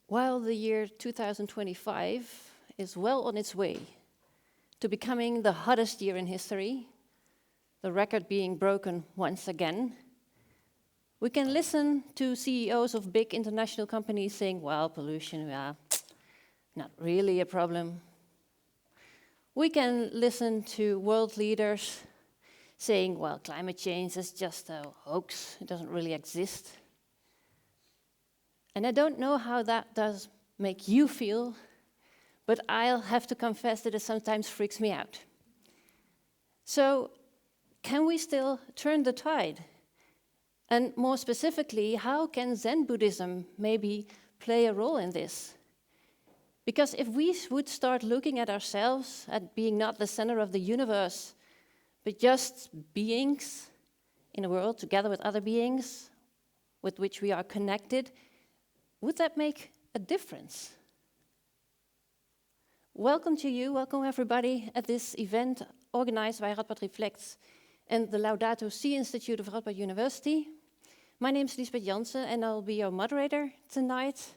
While the year 2025 is well on its way to becoming the hottest year in history, the record being broken once again, we can listen to CEOs of big international companies saying, well, pollution, not really a problem. We can listen to world leaders saying, well, climate change is just a hoax, it doesn't really exist. And I don't know how that does make you feel, but I'll have to confess that it sometimes freaks me out. So, can we still turn the tide? And more specifically, how can Zen Buddhism maybe play a role in this? Because if we would start looking at ourselves, at being not the center of the universe, but just beings in a world together with other beings with which we are connected, would that make a difference? Welcome to you, welcome everybody at this event organized by Radboud Reflects and the Laudato Institute of Radboud University. My name is Lisbeth Jansen and I'll be your moderator tonight.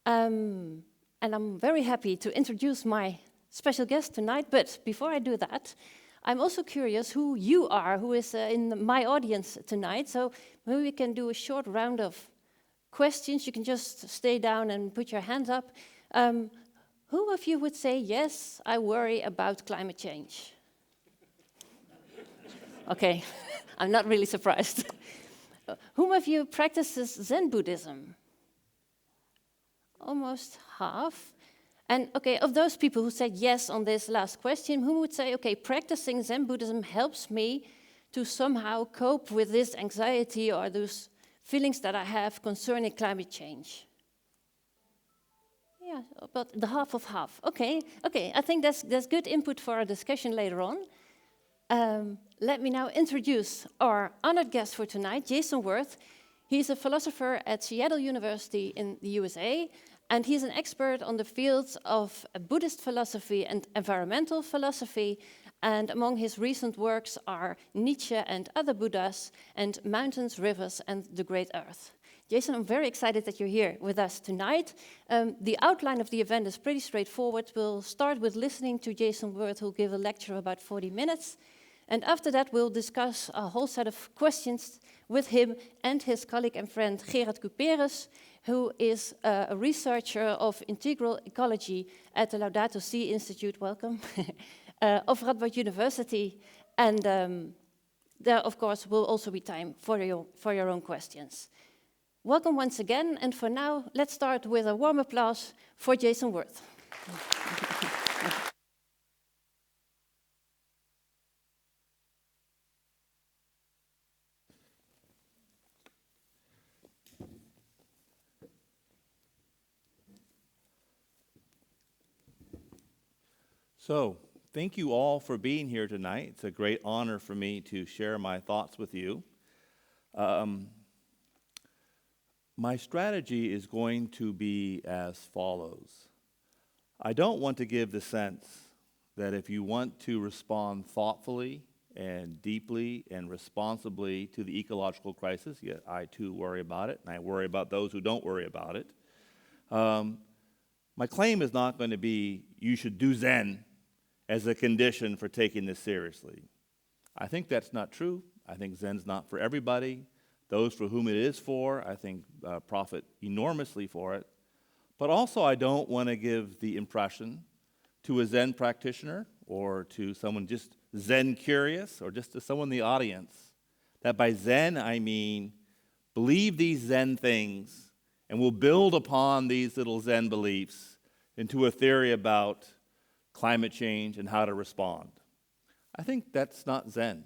And I'm very happy to introduce my special guest tonight, but before I do that, I'm also curious who you are, who is in my audience tonight, so maybe we can do a short round of questions. You can just stay down and put your hands up. Who of you would say, yes, I worry about climate change? Okay, I'm not really surprised. Whom of you practices Zen Buddhism? Almost half. And okay, of those people who said yes on this last question, who would say, okay, practicing Zen Buddhism helps me to somehow cope with this anxiety or those feelings that I have concerning climate change? Yeah, about the half of half. Okay, I think that's good input for our discussion later on. Let me now introduce our honored guest for tonight, Jason Wirth. He's a philosopher at Seattle University in the USA, and he's an expert on the fields of Buddhist philosophy and environmental philosophy. And among his recent works are Nietzsche and Other Buddhas, and Mountains, Rivers, and the Great Earth. Jason, I'm very excited that you're here with us tonight. The outline of the event is pretty straightforward. We'll start with listening to Jason Wirth, who'll give a lecture of about 40 minutes. And after that, we'll discuss a whole set of questions with him and his colleague and friend Gerard Kuperus, who is a researcher of integral ecology at the Laudato Si Institute, welcome, of Radboud University. And there, of course, will also be time for your own questions. Welcome once again, and for now, let's start with a warm applause for Jason Wirth. So, thank you all for being here tonight. It's a great honor for me to share my thoughts with you. My strategy is going to be as follows. I don't want to give the sense that if you want to respond thoughtfully and deeply and responsibly to the ecological crisis, yet I too worry about it, and I worry about those who don't worry about it. My claim is not going to be you should do Zen as a condition for taking this seriously. I think that's not true. I think Zen's not for everybody. Those for whom it is for, I think, profit enormously for it. But also, I don't want to give the impression to a Zen practitioner or to someone just Zen curious or just to someone in the audience that by Zen I mean believe these Zen things and we'll build upon these little Zen beliefs into a theory about climate change and how to respond. I think that's not Zen.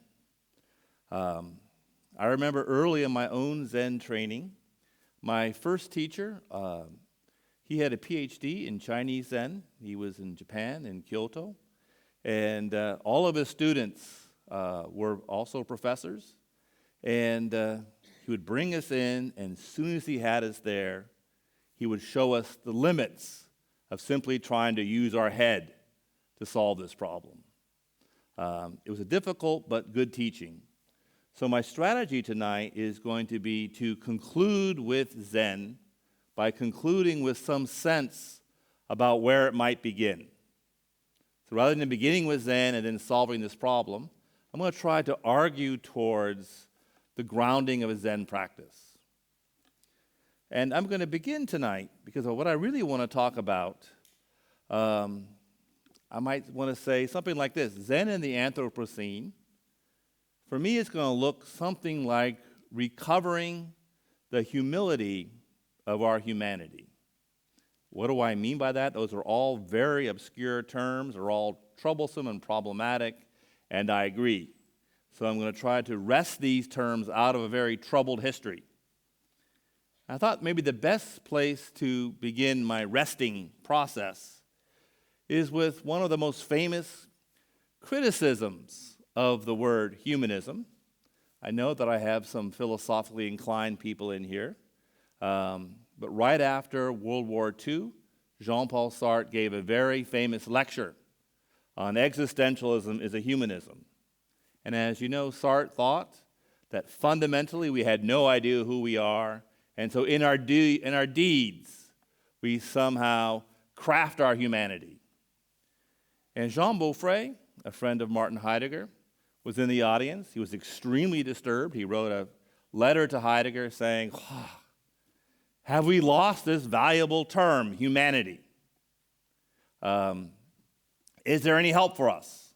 I remember early in my own Zen training, my first teacher, he had a PhD in Chinese Zen. He was in Japan, in Kyoto. And all of his students were also professors. And he would bring us in, and as soon as he had us there, he would show us the limits of simply trying to use our head to solve this problem. It was a difficult but good teaching. So my strategy tonight is going to be to conclude with Zen by concluding with some sense about where it might begin. So rather than beginning with Zen and then solving this problem, I'm going to try to argue towards the grounding of a Zen practice. And I'm going to begin tonight because of what I really want to talk about. I might want to say something like this: Zen in the Anthropocene, for me, it's going to look something like recovering the humility of our humanity. What do I mean by that? Those are all very obscure terms, are all troublesome and problematic, and I agree. So I'm going to try to wrest these terms out of a very troubled history. I thought maybe the best place to begin my wresting process is with one of the most famous criticisms of the word humanism. I know that I have some philosophically inclined people in here, but right after World War II, Jean-Paul Sartre gave a very famous lecture on existentialism is a humanism. And as you know, Sartre thought that fundamentally we had no idea who we are, and so in our deeds, we somehow craft our humanity. And Jean Beaufret, a friend of Martin Heidegger, was in the audience. He was extremely disturbed. He wrote a letter to Heidegger saying, have we lost this valuable term, humanity? Is there any help for us?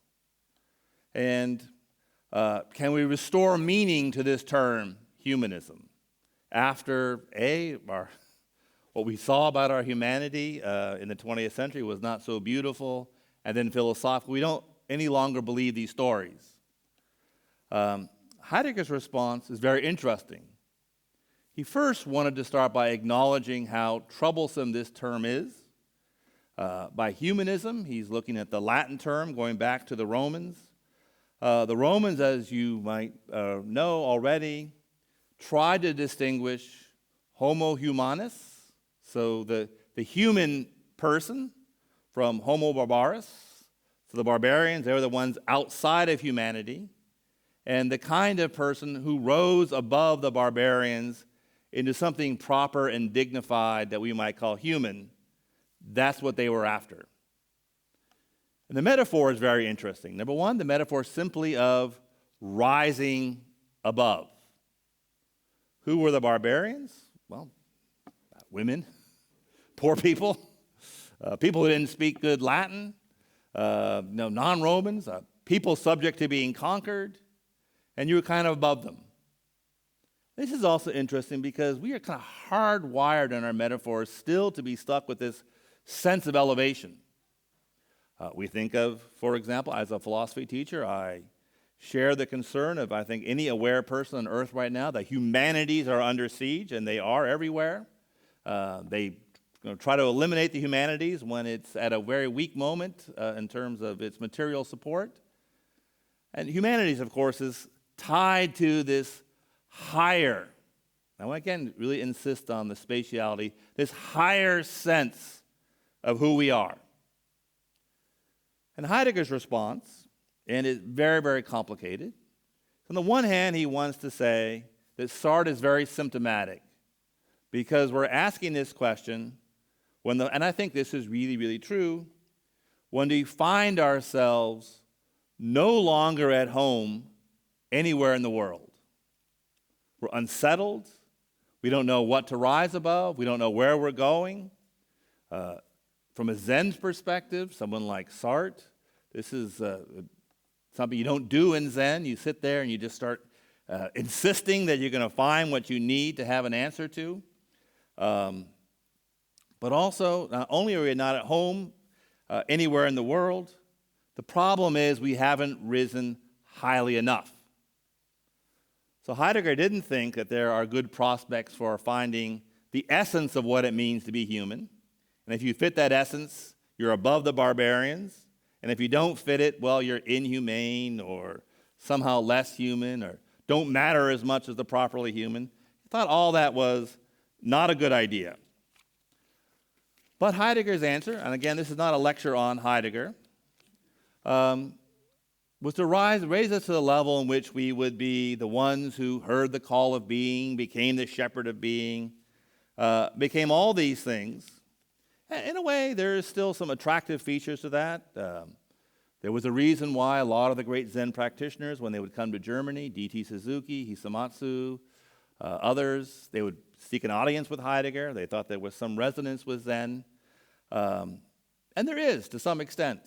And can we restore meaning to this term, humanism? After, what we saw about our humanity in the 20th century was not so beautiful, and then philosophical, we don't any longer believe these stories. Heidegger's response is very interesting. He first wanted to start by acknowledging how troublesome this term is. By humanism, he's looking at the Latin term going back to the Romans. The Romans, as you might know already, tried to distinguish homo humanus, so the human person, from homo barbarus. So the barbarians, they were the ones outside of humanity, and the kind of person who rose above the barbarians into something proper and dignified that we might call human. That's what they were after. And the metaphor is very interesting. Number one, the metaphor simply of rising above. Who were the barbarians? Well, women, poor people, people who didn't speak good Latin, non-Romans, people subject to being conquered, and you were kind of above them. This is also interesting because we are kind of hardwired in our metaphors still to be stuck with this sense of elevation. We think of, for example, as a philosophy teacher, I share the concern of, I think, any aware person on earth right now, the humanities are under siege, and they are everywhere. They try to eliminate the humanities when it's at a very weak moment in terms of its material support. And humanities, of course, is tied to this higher, now again, really insist on the spatiality, this higher sense of who we are. And Heidegger's response, and it's very, very complicated. On the one hand, he wants to say that Sartre is very symptomatic because we're asking this question, and I think this is really, really true, when we find ourselves no longer at home anywhere in the world. We're unsettled. We don't know what to rise above. We don't know where we're going. From a Zen perspective, someone like Sartre, this is something you don't do in Zen. You sit there and you just start insisting that you're going to find what you need to have an answer to. But also, not only are we not at home anywhere in the world, the problem is we haven't risen highly enough. So Heidegger didn't think that there are good prospects for finding the essence of what it means to be human. And if you fit that essence, you're above the barbarians. And if you don't fit it, well, you're inhumane or somehow less human or don't matter as much as the properly human. He thought all that was not a good idea. But Heidegger's answer, and again, this is not a lecture on Heidegger, was to raise us to the level in which we would be the ones who heard the call of being, became the shepherd of being, became all these things. In a way, there is still some attractive features to that. There was a reason why a lot of the great Zen practitioners, when they would come to Germany, D.T. Suzuki, Hisamatsu, others, they would seek an audience with Heidegger. They thought there was some resonance with Zen. And there is, to some extent.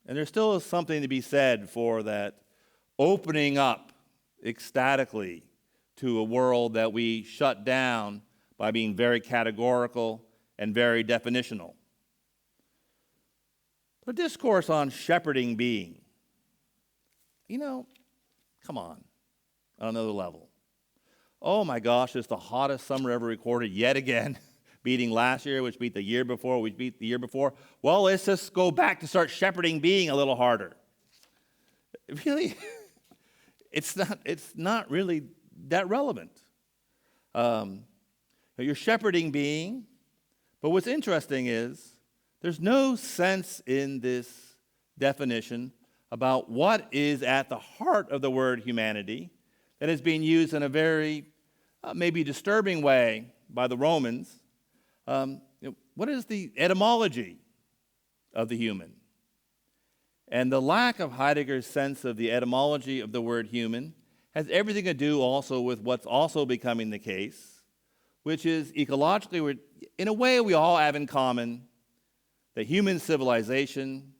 And there still is something to be said for that opening up ecstatically to a world that we shut down by being very categorical and very definitional. The discourse on shepherding being, come on another level. Oh my gosh, it's the hottest summer ever recorded yet again, beating last year, which beat the year before, which beat the year before. Well, let's just go back to start shepherding being a little harder. Really, it's not really that relevant. You're shepherding being, but what's interesting is there's no sense in this definition about what is at the heart of the word humanity that is being used in a very maybe disturbing way by the Romans. What is the etymology of the human? And the lack of Heidegger's sense of the etymology of the word human has everything to do also with what's also becoming the case, which is ecologically, in a way we all have in common that human civilization,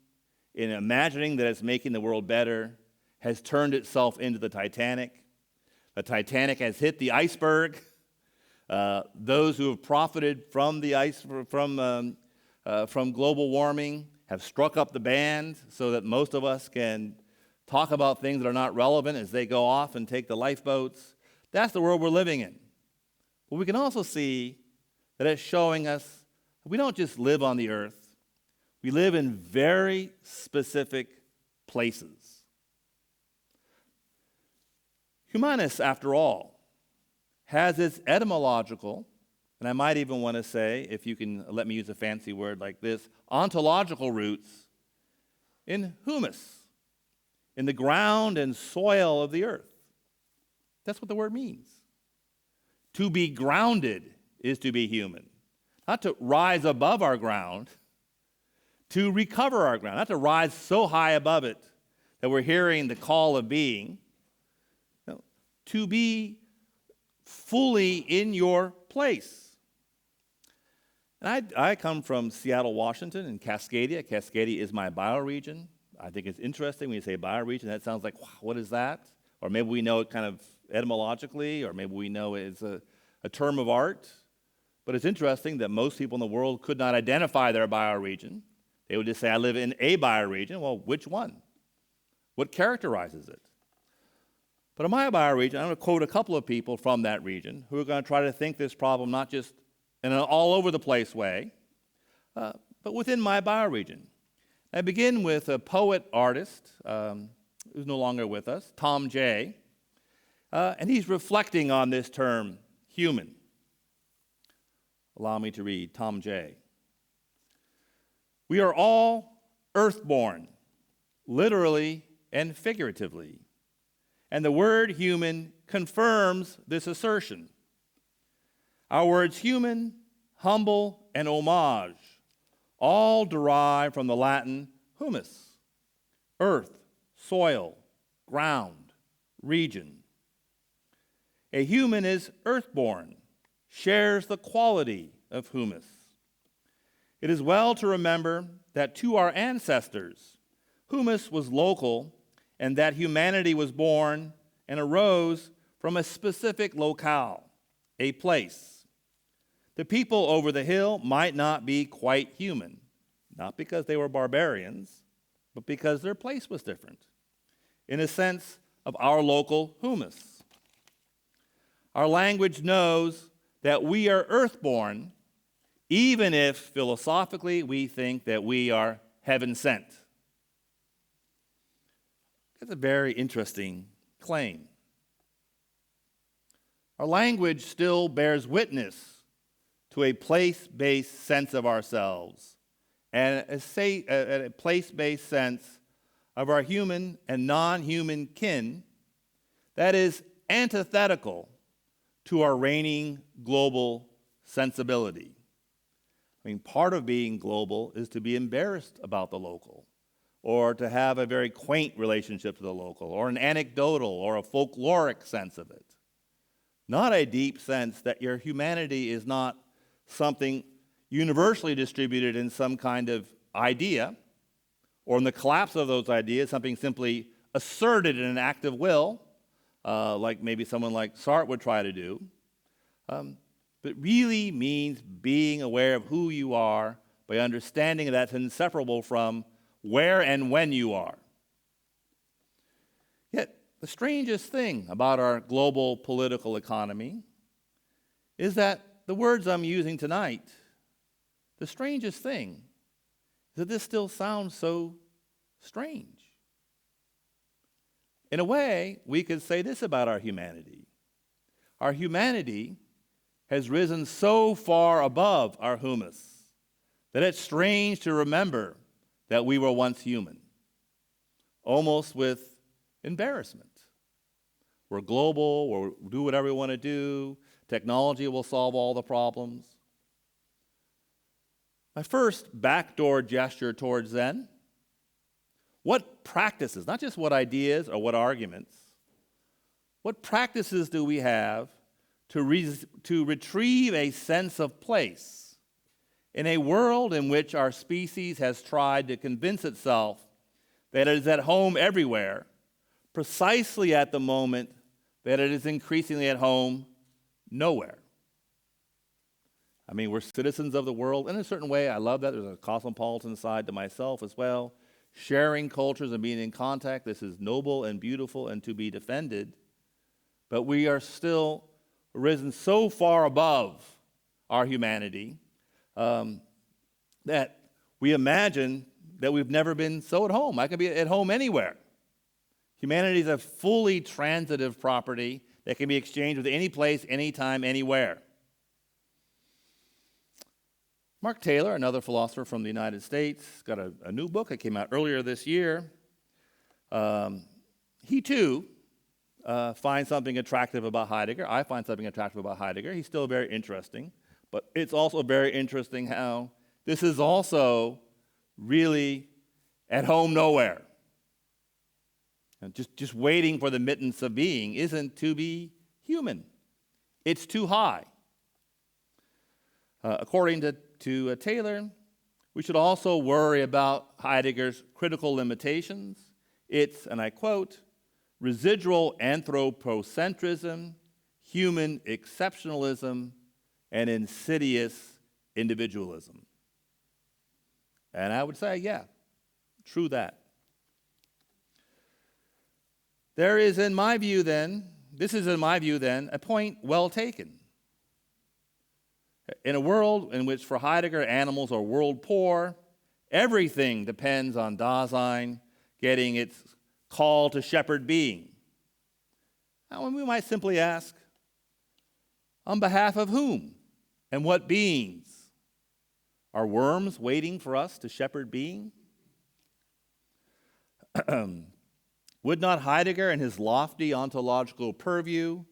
in imagining that it's making the world better, has turned itself into the Titanic. The Titanic has hit the iceberg. Those who have profited from the from global warming have struck up the band so that most of us can talk about things that are not relevant as they go off and take the lifeboats. That's the world we're living in. But we can also see that it's showing us we don't just live on the earth. We live in very specific places. Humanus, after all, has its etymological, and I might even want to say, if you can let me use a fancy word like this, ontological roots in humus, in the ground and soil of the earth. That's what the word means. To be grounded is to be human. Not to rise above our ground, to recover our ground, not to rise so high above it that we're hearing the call of being. No, to be fully in your place. And I come from Seattle, Washington, and Cascadia. Cascadia is my bioregion. I think it's interesting when you say bioregion, that sounds like, wow, what is that? Or maybe we know it kind of etymologically, or maybe we know it's a term of art. But it's interesting that most people in the world could not identify their bioregion. They would just say, I live in a bioregion. Well, which one? What characterizes it? But in my bioregion, I'm going to quote a couple of people from that region who are going to try to think this problem not just in an all-over-the-place way, but within my bioregion. I begin with a poet-artist who's no longer with us, Tom J., and he's reflecting on this term, human. Allow me to read Tom J. We are all earthborn, literally and figuratively. And the word human confirms this assertion. Our words human, humble, and homage all derive from the Latin humus, earth, soil, ground, region. A human is earthborn, shares the quality of humus. It is well to remember that to our ancestors, humus was local and that humanity was born and arose from a specific locale, a place. The people over the hill might not be quite human, not because they were barbarians, but because their place was different, in a sense of our local humus. Our language knows that we are earthborn, even if philosophically we think that we are heaven sent. That's a very interesting claim. Our language still bears witness to a place-based sense of ourselves and a place-based sense of our human and non-human kin that is antithetical to our reigning global sensibility. I mean, part of being global is to be embarrassed about the local, or to have a very quaint relationship to the local, or an anecdotal or a folkloric sense of it. Not a deep sense that your humanity is not something universally distributed in some kind of idea, or in the collapse of those ideas, something simply asserted in an act of will, like maybe someone like Sartre would try to do, but really means being aware of who you are by understanding that's inseparable from where and when you are. Yet, the strangest thing about our global political economy is that the words I'm using tonight, the strangest thing is that this still sounds so strange. In a way, we could say this about our humanity. Our humanity has risen so far above our humus that it's strange to remember that we were once human, almost with embarrassment. We're global, we'll do whatever we want to do, technology will solve all the problems. My first backdoor gesture towards Zen, what practices, not just what ideas or what arguments, what practices do we have to retrieve a sense of place in a world in which our species has tried to convince itself that it is at home everywhere, precisely at the moment that it is increasingly at home nowhere? I mean, we're citizens of the world. In a certain way, I love that. There's a cosmopolitan side to myself as well. Sharing cultures and being in contact, this is noble and beautiful and to be defended. But we are still risen so far above our humanity that we imagine that we've never been so at home. I can be at home anywhere. Humanity is a fully transitive property that can be exchanged with any place, anytime, anywhere. Mark Taylor, another philosopher from the United States, got a new book that came out earlier this year. He too finds something attractive about Heidegger. I find something attractive about Heidegger. He's still very interesting, but it's also very interesting how this is also really at home nowhere. And just waiting for the mittens of being isn't to be human. It's too high. According to Taylor, we should also worry about Heidegger's critical limitations. It's, and I quote, residual anthropocentrism, human exceptionalism, and insidious individualism. And I would say, yeah, true that. This is in my view then, a point well taken. In a world in which for Heidegger animals are world poor, everything depends on Dasein getting its call to shepherd being. Now, we might simply ask, on behalf of whom and what beings? Are worms waiting for us to shepherd being? Would not Heidegger and his lofty ontological purview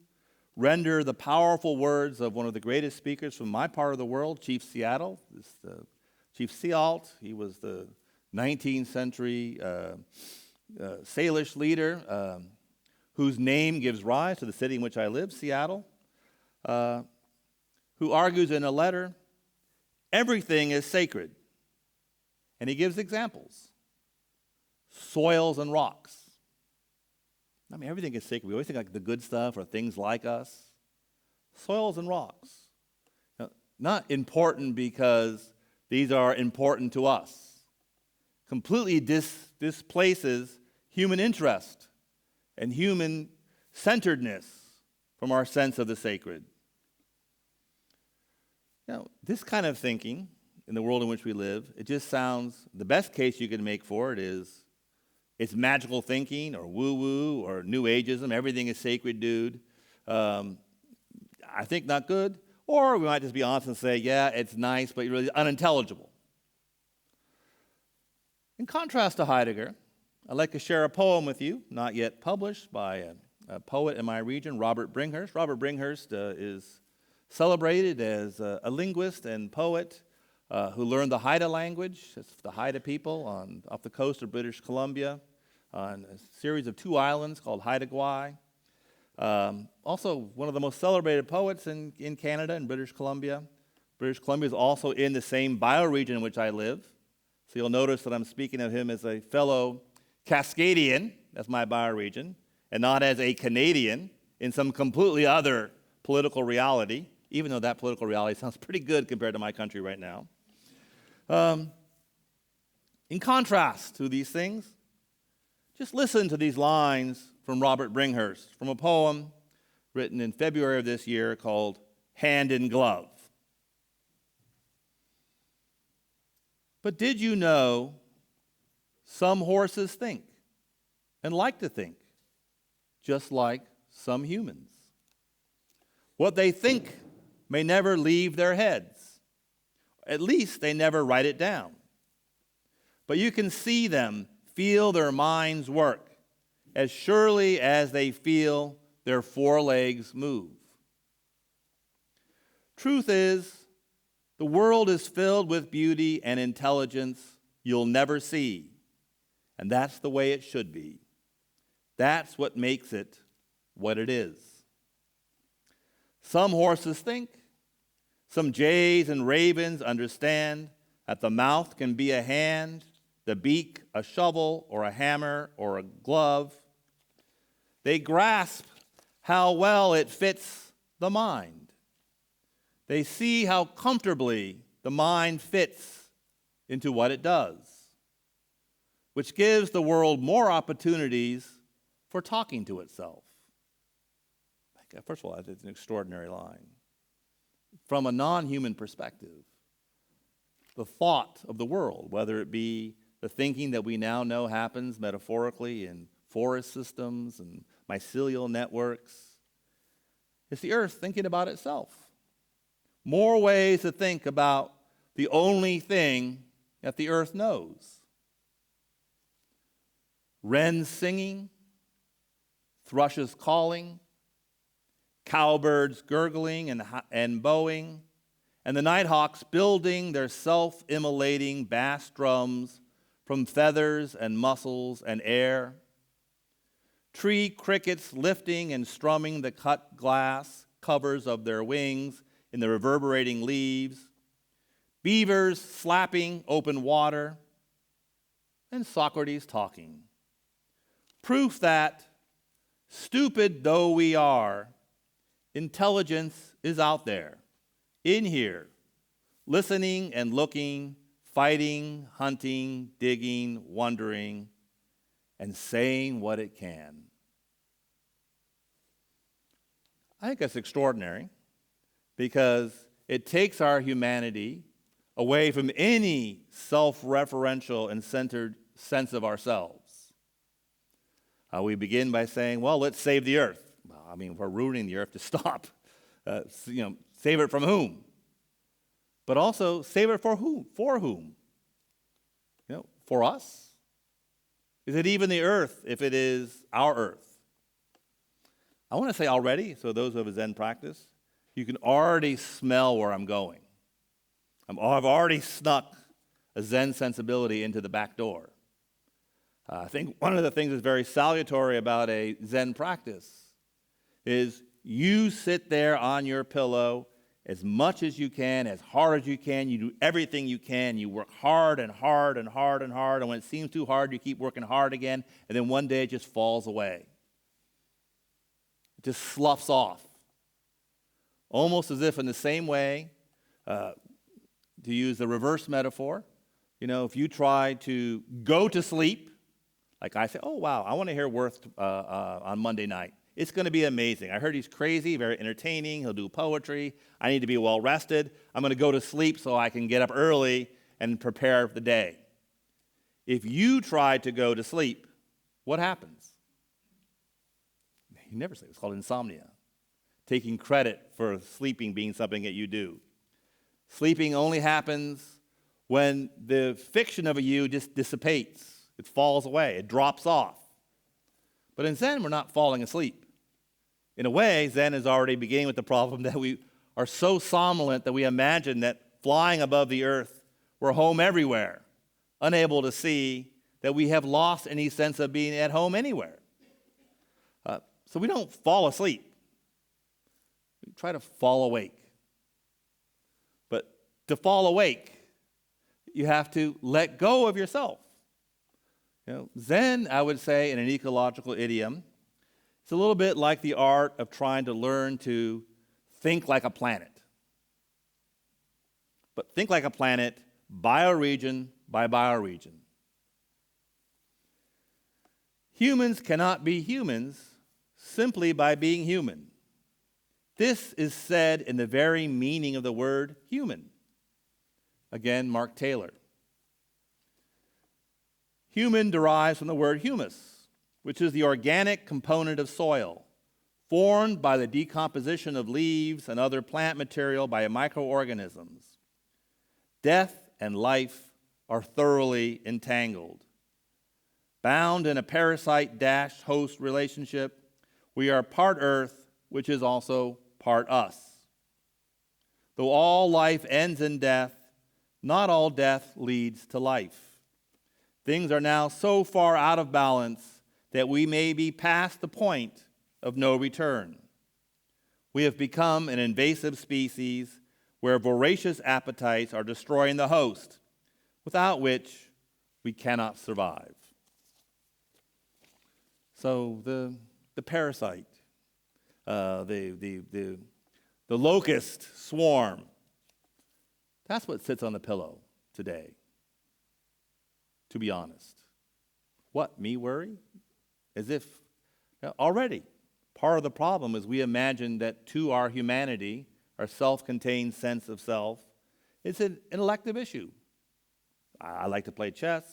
render the powerful words of one of the greatest speakers from my part of the world, Chief Seattle, Chief Sealt? He was the 19th century Salish leader whose name gives rise to the city in which I live, Seattle, who argues in a letter, everything is sacred. And he gives examples. Soils and rocks. I mean, everything is sacred. We always think like the good stuff or things like us. Soils and rocks. Now, not important because these are important to us. Completely displaces human interest and human centeredness from our sense of the sacred. Now, this kind of thinking in the world in which we live, it just sounds, the best case you can make for it is it's magical thinking or woo-woo or new ageism. Everything is sacred, dude. I think not good. Or we might just be honest and say, yeah, it's nice, but really unintelligible. In contrast to Heidegger, I'd like to share a poem with you, not yet published, by a poet in my region, Robert Bringhurst. Robert Bringhurst is celebrated as a linguist and poet who learned the Haida language. It's the Haida people off the coast of British Columbia on a series of 2 islands called Haida Gwaii. Also, one of the most celebrated poets in Canada and British Columbia. British Columbia is also in the same bioregion in which I live. So you'll notice that I'm speaking of him as a fellow Cascadian, that's my bioregion, and not as a Canadian in some completely other political reality, even though that political reality sounds pretty good compared to my country right now. In contrast to these things, just listen to these lines from Robert Bringhurst, from a poem written in February of this year called Hand in Glove. But did you know some horses think and like to think, just like some humans? What they think may never leave their heads. At least they never write it down. But you can see them, feel their minds work, as surely as they feel their 4 legs move. Truth is, the world is filled with beauty and intelligence you'll never see, and that's the way it should be. That's what makes it what it is. Some horses think, some jays and ravens understand that the mouth can be a hand, the beak a shovel or a hammer or a glove. They grasp how well it fits the mind. They see how comfortably the mind fits into what it does, which gives the world more opportunities for talking to itself. First of all, it's an extraordinary line. From a non-human perspective, the thought of the world, whether it be the thinking that we now know happens metaphorically in forest systems and mycelial networks, it's the earth thinking about itself. More ways to think about the only thing that the earth knows. Wrens singing, thrushes calling, cowbirds gurgling and bowing, and the nighthawks building their self-immolating bass drums from feathers and muscles and air. Tree crickets lifting and strumming the cut glass covers of their wings in the reverberating leaves, beavers slapping open water, and Socrates talking. Proof that, stupid though we are, intelligence is out there, in here, listening and looking, fighting, hunting, digging, wondering, and saying what it can. I think that's extraordinary, because it takes our humanity away from any self-referential and centered sense of ourselves. We begin by saying, well, let's save the earth. Well, I mean, we're ruining the earth to stop. Save it from whom? But also, save it for whom? For whom? For us? Is it even the earth if it is our earth? I want to say already, so those who have a Zen practice, you can already smell where I'm going. I've already snuck a Zen sensibility into the back door. I think one of the things that's very salutary about a Zen practice is you sit there on your pillow as much as you can, as hard as you can. You do everything you can. You work hard and hard and hard and hard. And when it seems too hard, you keep working hard again. And then one day it just falls away. It just sloughs off. Almost as if in the same way, to use the reverse metaphor, if you try to go to sleep, like I say, oh, wow, I want to hear Wirth on Monday night. It's going to be amazing. I heard he's crazy, very entertaining. He'll do poetry. I need to be well rested. I'm going to go to sleep so I can get up early and prepare the day. If you try to go to sleep, what happens? You never sleep. It's called insomnia. Taking credit for sleeping being something that you do. Sleeping only happens when the fiction of a you just dissipates. It falls away. It drops off. But in Zen, we're not falling asleep. In a way, Zen is already beginning with the problem that we are so somnolent that we imagine that flying above the earth, we're home everywhere, unable to see that we have lost any sense of being at home anywhere. So we don't fall asleep. We try to fall awake. But to fall awake, you have to let go of yourself. Zen, I would say, in an ecological idiom, it's a little bit like the art of trying to learn to think like a planet. But think like a planet, bioregion by bioregion. Humans cannot be humans simply by being human. This is said in the very meaning of the word human. Again, Mark Taylor. Human derives from the word humus, which is the organic component of soil, formed by the decomposition of leaves and other plant material by microorganisms. Death and life are thoroughly entangled. Bound in a parasite-host relationship, we are part earth, which is also part us. Though all life ends in death, not all death leads to life. Things are now so far out of balance that we may be past the point of no return. We have become an invasive species where voracious appetites are destroying the host, without which we cannot survive. So the parasite, the locust swarm, that's what sits on the pillow today, to be honest. What, me worry? As if already part of the problem is we imagine that to our humanity, our self-contained sense of self, it's an elective issue. I like to play chess,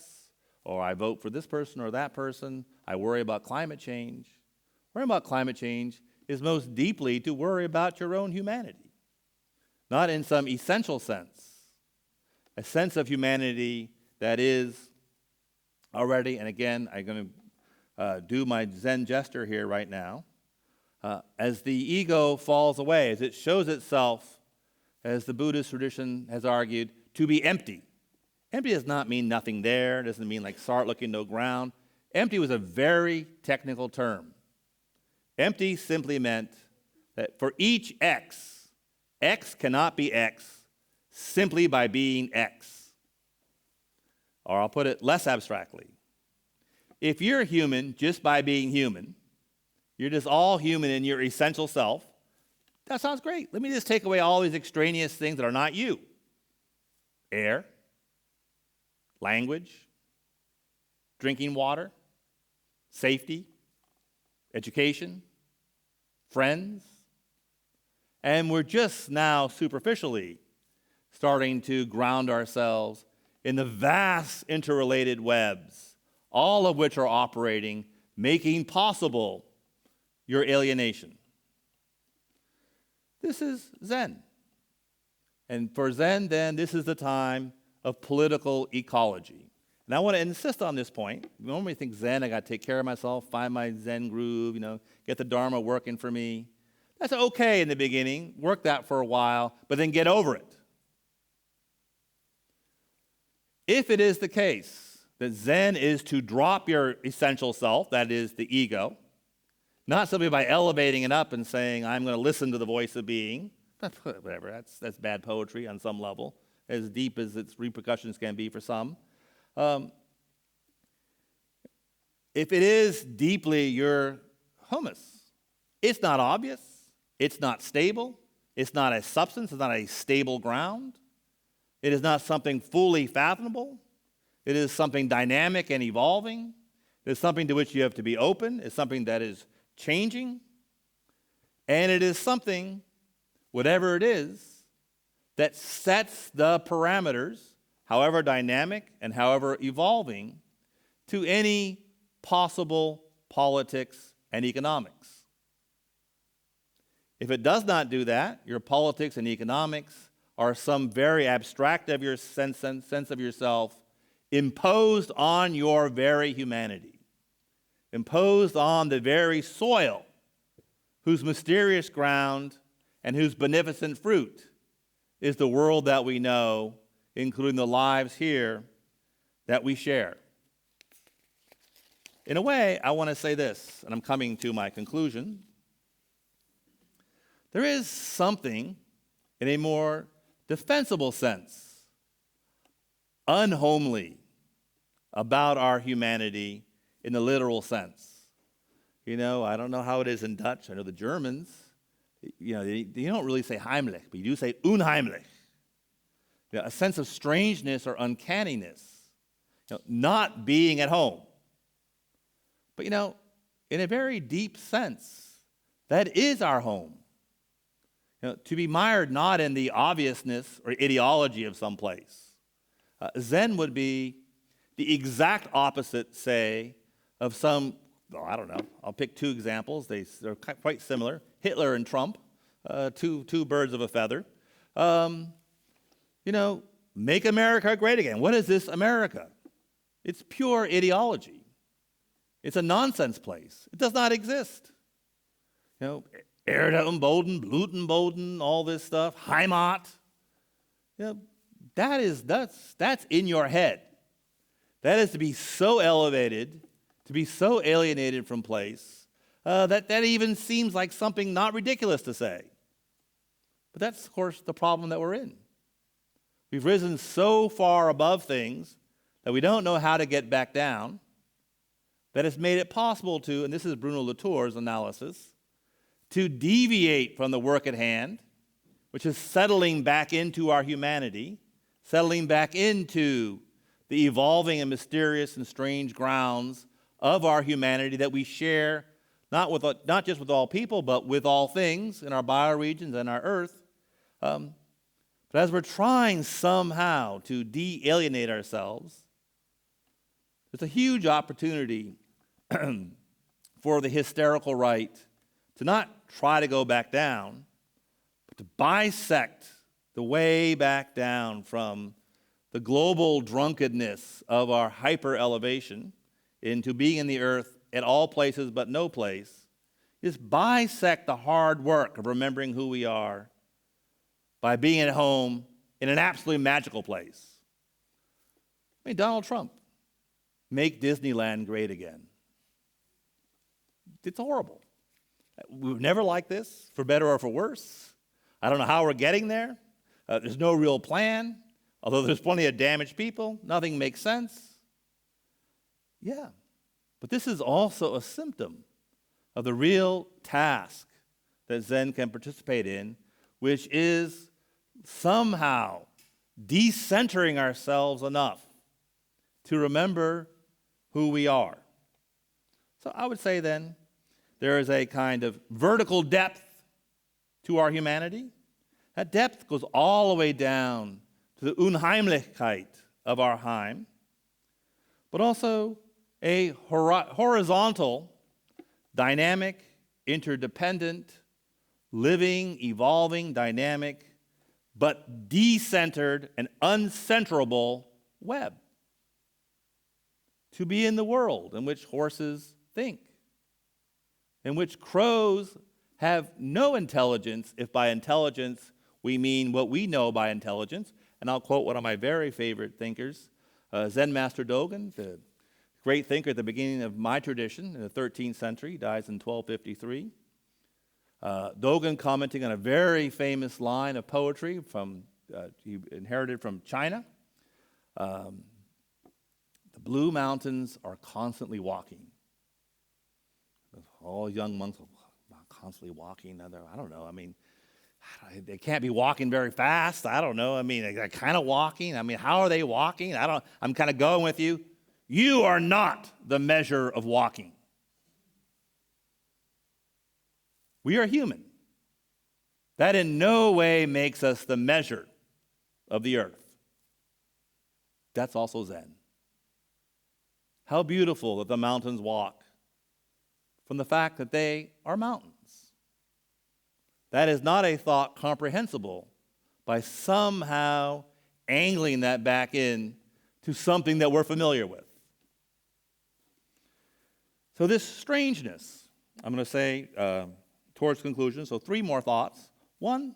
or I vote for this person or that person. I worry about climate change. Worrying about climate change is most deeply to worry about your own humanity, not in some essential sense, a sense of humanity that is already, and again, I'm going to do my Zen gesture here right now, as the ego falls away, as it shows itself, as the Buddhist tradition has argued, to be empty. Empty does not mean nothing there. It doesn't mean like start looking no ground. Empty was a very technical term. Empty simply meant that for each X, X cannot be X simply by being X. Or I'll put it less abstractly. If you're human just by being human, you're just all human in your essential self, that sounds great. Let me just take away all these extraneous things that are not you. Air, language, drinking water, safety, education, friends. And we're just now superficially starting to ground ourselves in the vast interrelated webs, all of which are operating, making possible your alienation. This is Zen. And for Zen, then, this is the time of political ecology. And I want to insist on this point. You normally think Zen, I got to take care of myself, find my Zen groove, get the Dharma working for me. That's okay in the beginning. Work that for a while, but then get over it. If it is the case that Zen is to drop your essential self, that is the ego, not simply by elevating it up and saying, I'm going to listen to the voice of being, whatever, that's bad poetry on some level, as deep as its repercussions can be for some. If it is deeply your humus, it's not obvious, it's not stable, it's not a substance, it's not a stable ground, it is not something fully fathomable, it is something dynamic and evolving, it is something to which you have to be open, it's something that is changing, and it is something, whatever it is, that sets the parameters, however dynamic and however evolving, to any possible politics and economics. If it does not do that, your politics and economics are some very abstract of your sense of yourself imposed on your very humanity, imposed on the very soil whose mysterious ground and whose beneficent fruit is the world that we know, including the lives here that we share. In a way, I want to say this, and I'm coming to my conclusion. There is something in a more defensible sense, unhomely, about our humanity in the literal sense. You know, I don't know how it is in Dutch. I know the Germans, you know, they don't really say heimlich, but you do say unheimlich. You know, a sense of strangeness or uncanniness, you know, not being at home. But, you know, in a very deep sense, that is our home. You know, to be mired not in the obviousness or ideology of some place. Zen would be the exact opposite, say, of some, well, I don't know, I'll pick two examples. They're quite similar. Hitler and Trump, two birds of a feather. You know, make America great again. What is this America? It's pure ideology. It's a nonsense place. It does not exist. You know, Erde umboden, Blut umboden, all this stuff, Heimat. You know, that's in your head. That is to be so elevated, to be so alienated from place, that even seems like something not ridiculous to say. But that's, of course, the problem that we're in. We've risen so far above things that we don't know how to get back down, that has made it possible to, and this is Bruno Latour's analysis, to deviate from the work at hand, which is settling back into our humanity, settling back into the evolving and mysterious and strange grounds of our humanity that we share, not just with all people, but with all things in our bioregions and our earth. But as we're trying somehow to de-alienate ourselves, there's a huge opportunity for the hysterical right to not try to go back down, but to bisect the way back down from the global drunkenness of our hyper-elevation into being in the earth at all places but no place. Just bisect the hard work of remembering who we are by being at home in an absolutely magical place. I mean, Donald Trump, make Disneyland great again. It's horrible. We've never liked this, for better or for worse. I don't know how we're getting there. There's no real plan. Although there's plenty of damaged people, nothing makes sense. Yeah, but this is also a symptom of the real task that Zen can participate in, which is somehow decentering ourselves enough to remember who we are. So I would say then, there is a kind of vertical depth to our humanity. That depth goes all the way down to the Unheimlichkeit of our Heim, but also a horizontal, dynamic, interdependent, living, evolving, dynamic, but decentered and uncentrable web. To be in the world in which horses think, in which crows have no intelligence, if by intelligence we mean what we know by intelligence. And I'll quote one of my very favorite thinkers, Zen Master Dogen, the great thinker at the beginning of my tradition in the 13th century. He dies in 1253. Dogen commenting on a very famous line of poetry he inherited from China. The blue mountains are constantly walking. All young monks are constantly walking. I don't know. I mean, they can't be walking very fast. I don't know. I mean, they're kind of walking. I mean, how are they walking? I'm kind of going with you. You are not the measure of walking. We are human. That in no way makes us the measure of the earth. That's also Zen. How beautiful that the mountains walk, from the fact that they are mountains. That is not a thought comprehensible by somehow angling that back in to something that we're familiar with. So this strangeness, I'm going to say towards conclusion, so 3 more thoughts. One,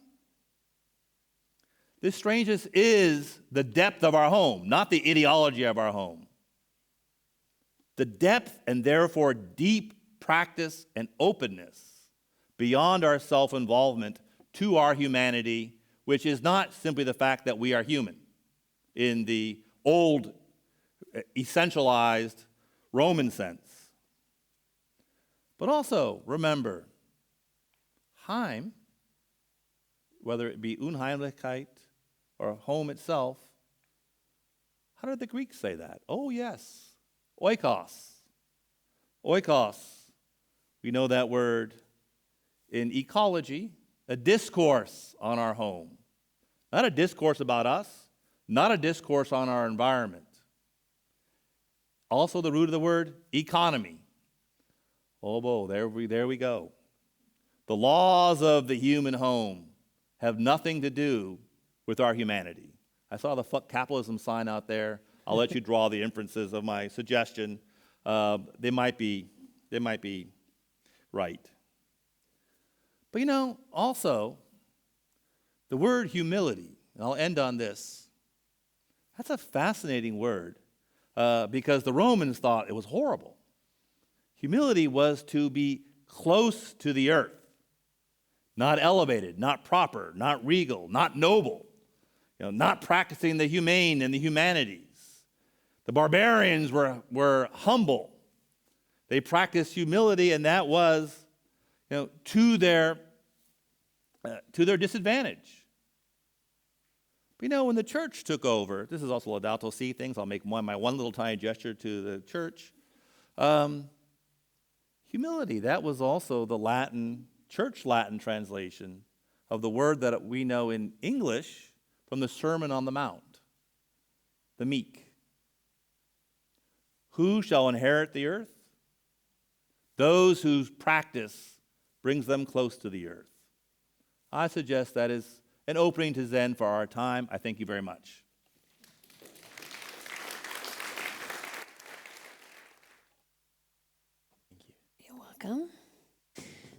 this strangeness is the depth of our home, not the ideology of our home. The depth and therefore deep practice and openness beyond our self-involvement to our humanity, which is not simply the fact that we are human in the old, essentialized Roman sense. But also, remember, Heim, whether it be Unheimlichkeit or home itself, how did the Greeks say that? Oh, yes, oikos. Oikos, we know that word in ecology, a discourse on our home. Not a discourse about us, not a discourse on our environment. Also the root of the word economy. Oh, boy, there we go. The laws of the human home have nothing to do with our humanity. I saw the fuck capitalism sign out there. I'll let you draw the inferences of my suggestion. They might be right. But also, the word humility, and I'll end on this, that's a fascinating word because the Romans thought it was horrible. Humility was to be close to the earth, not elevated, not proper, not regal, not noble, not practicing the humane and the humanities. The barbarians were humble. They practiced humility, and that was to their disadvantage. But when the church took over, this is also Laudato Si things. I'll make my one little tiny gesture to the church. Humility, that was also the church Latin translation of the word that we know in English from the Sermon on the Mount, the meek. Who shall inherit the earth? Those whose practice brings them close to the earth. I suggest that is an opening to Zen for our time. I thank you very much. You're welcome.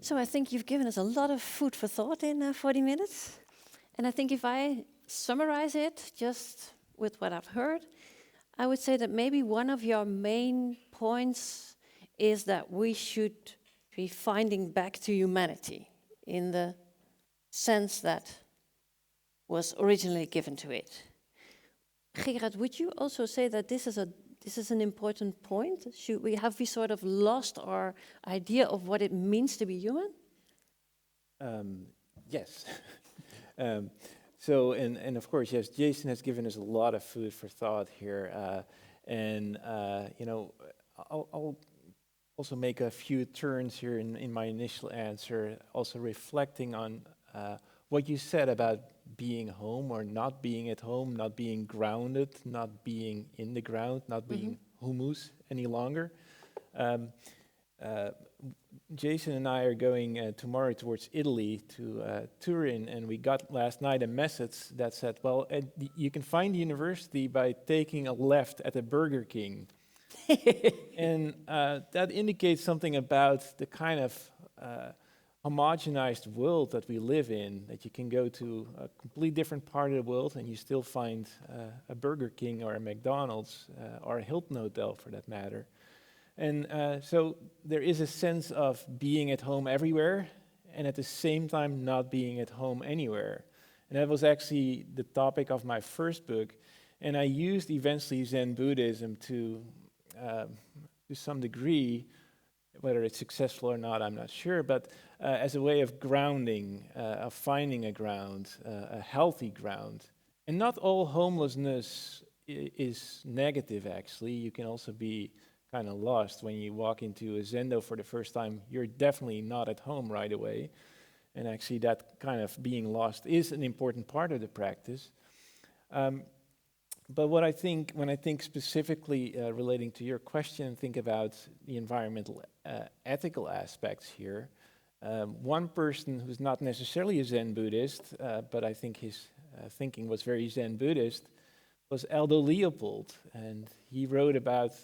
So I think you've given us a lot of food for thought in 40 minutes. And I think if I summarize it just with what I've heard, I would say that maybe one of your main points is that we should be finding back to humanity in the sense that was originally given to it. Gerard, would you also say that this is an important point? Have we sort of lost our idea of what it means to be human? Yes. So, and of course, yes, Jason has given us a lot of food for thought here. I'll also make a few turns here in my initial answer, also reflecting on what you said about being home or not being at home, not being grounded, not being in the ground, not being humus any longer. Jason and I are going tomorrow towards Italy to Turin, and we got last night a message that said, well, you can find the university by taking a left at a Burger King. And that indicates something about the kind of homogenized world that we live in, that you can go to a completely different part of the world and you still find a Burger King or a McDonald's or a Hilton hotel for that matter. And so there is a sense of being at home everywhere and at the same time not being at home anywhere. And that was actually the topic of my first book. And I used eventually Zen Buddhism to some degree, whether it's successful or not, I'm not sure, but as a way of grounding, of finding a ground, a healthy ground. And not all homelessness is negative, actually. You can also be kind of lost when you walk into a zendo for the first time. You're definitely not at home right away. And actually that kind of being lost is an important part of the practice. But what I think, when I think specifically relating to your question, think about the environmental ethical aspects here. One person who's not necessarily a Zen Buddhist, but I think his thinking was very Zen Buddhist, was Aldo Leopold. And he wrote about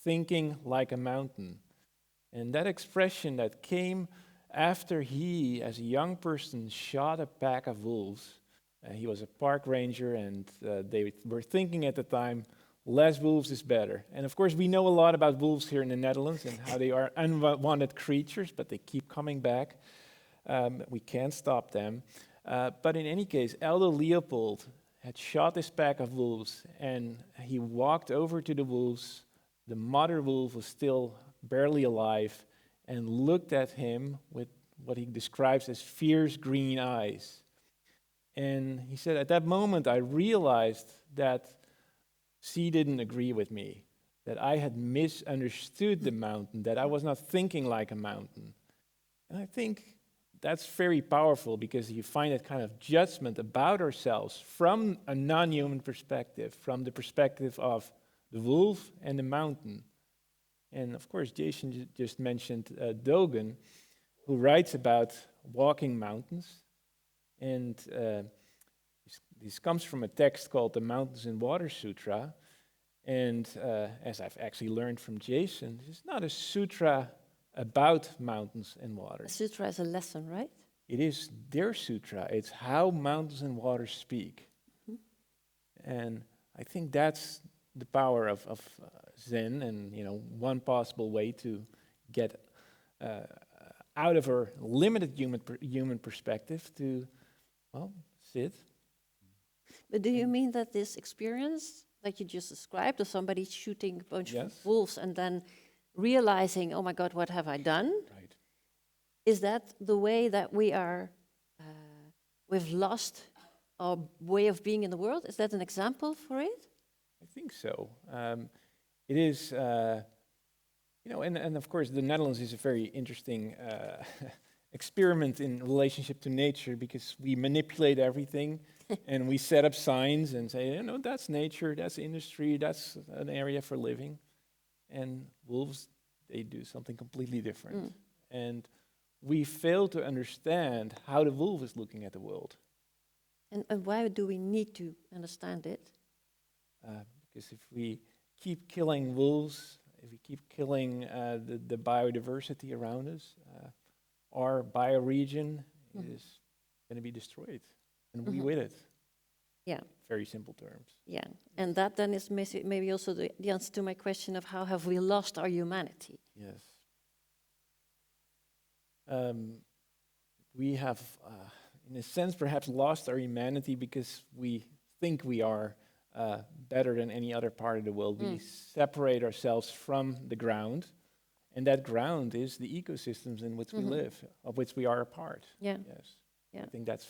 thinking like a mountain. And that expression that came after he, as a young person, shot a pack of wolves. He was a park ranger, and they were thinking at the time, less wolves is better. And of course, we know a lot about wolves here in the Netherlands and how they are unwanted creatures, but they keep coming back. We can't stop them. But in any case, Elder Leopold had shot this pack of wolves, and he walked over to the wolves. The mother wolf was still barely alive and looked at him with what he describes as fierce green eyes. And he said, at that moment, I realized that she didn't agree with me, that I had misunderstood the mountain, that I was not thinking like a mountain. And I think that's very powerful, because you find that kind of judgment about ourselves from a non-human perspective, from the perspective of the wolf and the mountain. And of course, Jason just mentioned Dogen, who writes about walking mountains. And this comes from a text called the Mountains and Water Sutra. And as I've actually learned from Jason, it's not a sutra about mountains and water. A sutra is a lesson, right? It is their sutra. It's how mountains and waters speak. Mm-hmm. And I think that's the power of Zen, and one possible way to get out of our limited human perspective to, sit. But do you mean that this experience, like you just described, of somebody shooting a bunch of wolves and then realizing, oh my God, what have I done? Right. Is that the way that we've lost our way of being in the world? Is that an example for it? I think so. It is, and of course the Netherlands is a very interesting experiment in relationship to nature, because we manipulate everything and we set up signs and say, that's nature, that's industry, that's an area for living. And wolves, they do something completely different. And we fail to understand how the wolf is looking at the world. And why do we need to understand it? Because if we keep killing wolves, if we keep killing the biodiversity around us, our bioregion is going to be destroyed, and we with it. Yeah. Very simple terms. Yeah, and that then is maybe also the answer to my question of how have we lost our humanity? Yes. We have, in a sense, perhaps lost our humanity because we think we are better than any other part of the world. We separate ourselves from the ground, and that ground is the ecosystems in which we live, of which we are a part. Yeah. Yes. Yeah. I think that's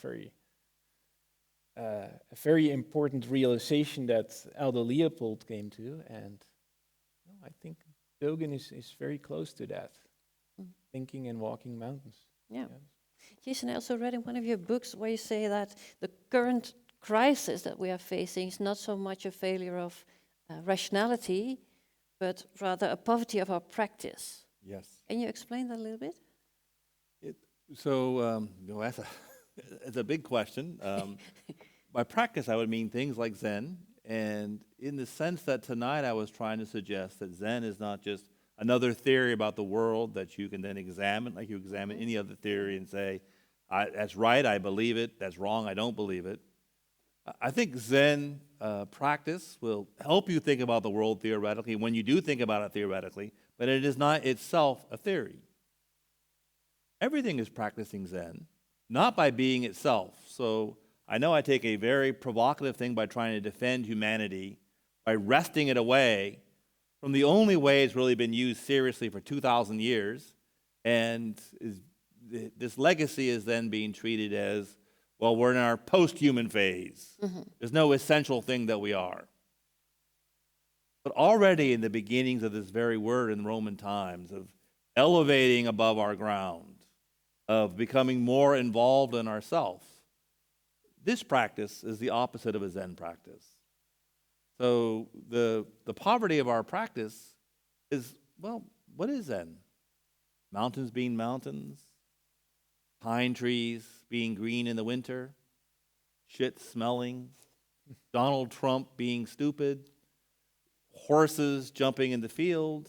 a very important realization that Elder Leopold came to, and I think Dogen is very close to that, thinking and walking mountains. Yeah. Yes. Jason, I also read in one of your books where you say that the current crisis that we are facing is not so much a failure of rationality, but rather a poverty of our practice. Yes. Can you explain that a little bit? It's a big question. By practice, I would mean things like Zen, and in the sense that tonight I was trying to suggest that Zen is not just another theory about the world that you can then examine, like you examine any other theory and say, that's right, I believe it, that's wrong, I don't believe it. I think Zen practice will help you think about the world theoretically when you do think about it theoretically, but it is not itself a theory. Everything is practicing Zen, not by being itself. So I know I take a very provocative thing by trying to defend humanity, by wresting it away from the only way it's really been used seriously for 2,000 years, and this legacy is then being treated as, well, we're in our post-human phase. There's no essential thing that we are. But already in the beginnings of this very word in Roman times, of elevating above our ground, of becoming more involved in ourselves, this practice is the opposite of a Zen practice. So the poverty of our practice is, well, what is Zen? Mountains being mountains, pine trees being green in the winter, shit smelling, Donald Trump being stupid, horses jumping in the field.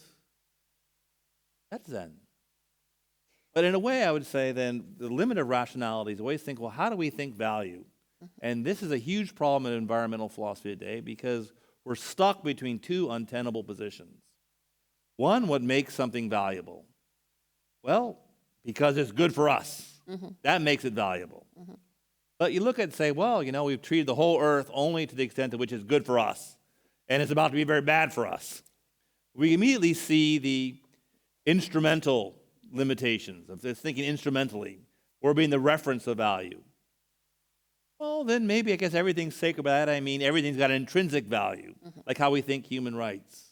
That's Zen. But in a way, I would say then the limit of rationality is always think, well, how do we think value? And this is a huge problem in environmental philosophy today because we're stuck between two untenable positions. One, what makes something valuable? Well, because it's good for us. That makes it valuable. But you look at it and say, well, we've treated the whole earth only to the extent to which it's good for us, and it's about to be very bad for us. We immediately see the instrumental limitations of this thinking instrumentally, or being the reference of value. Well, then maybe I guess everything's sacred. By that I mean everything's got an intrinsic value, like how we think human rights.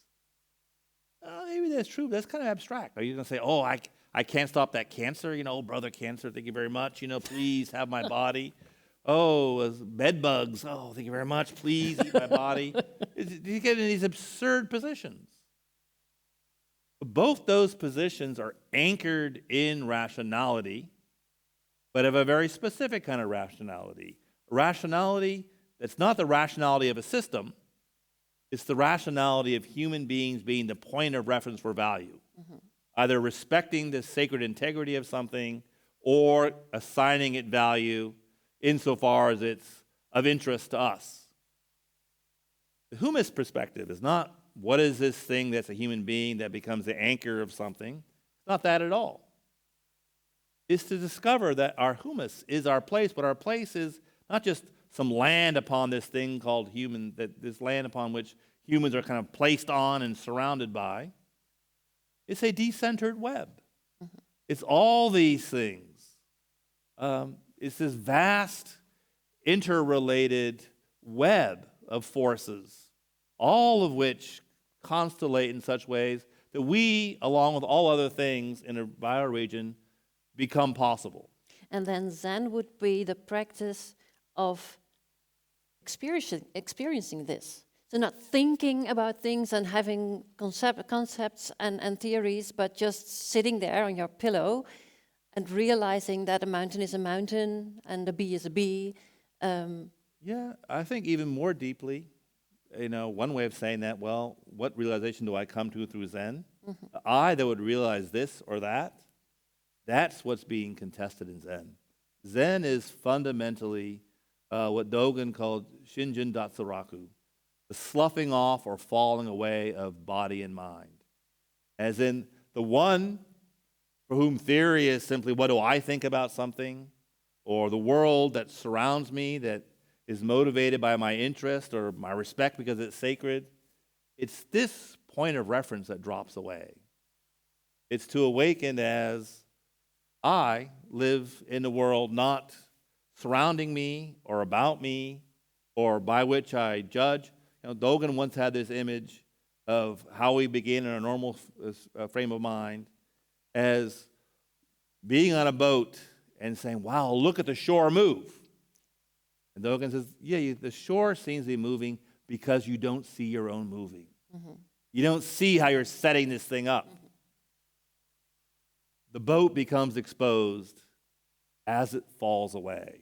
Maybe that's true, but that's kind of abstract. Are you going to say, oh, I can't stop that cancer, brother cancer, thank you very much, please have my body. Oh, bed bugs, oh, thank you very much, please eat my body. You get in these absurd positions. Both those positions are anchored in rationality, but of a very specific kind of rationality. Rationality that's not the rationality of a system, it's the rationality of human beings being the point of reference for value. Either respecting the sacred integrity of something or assigning it value insofar as it's of interest to us. The humanist perspective is not what is this thing that's a human being that becomes the anchor of something. It's not that at all. It's to discover that our humus is our place, but our place is not just some land upon this thing called human, that this land upon which humans are kind of placed on and surrounded by. It's a decentered web. It's all these things. It's this vast, interrelated web of forces, all of which constellate in such ways that we, along with all other things in a bioregion, become possible. And then Zen would be the practice of experiencing this. So not thinking about things and having concepts and theories, but just sitting there on your pillow and realizing that a mountain is a mountain and a bee is a bee. Yeah, I think even more deeply, one way of saying that, well, what realization do I come to through Zen? I that would realize this or that, that's what's being contested in Zen. Zen is fundamentally what Dogen called Shinjin Datsuraku, the sloughing off or falling away of body and mind. As in, the one for whom theory is simply what do I think about something, or the world that surrounds me that is motivated by my interest or my respect because it's sacred, it's this point of reference that drops away. It's to awaken as I live in the world not surrounding me or about me or by which I judge. Dogen once had this image of how we begin in a normal frame of mind as being on a boat and saying, wow, look at the shore move. And Dogen says, yeah, the shore seems to be moving because you don't see your own moving. You don't see how you're setting this thing up. The boat becomes exposed as it falls away.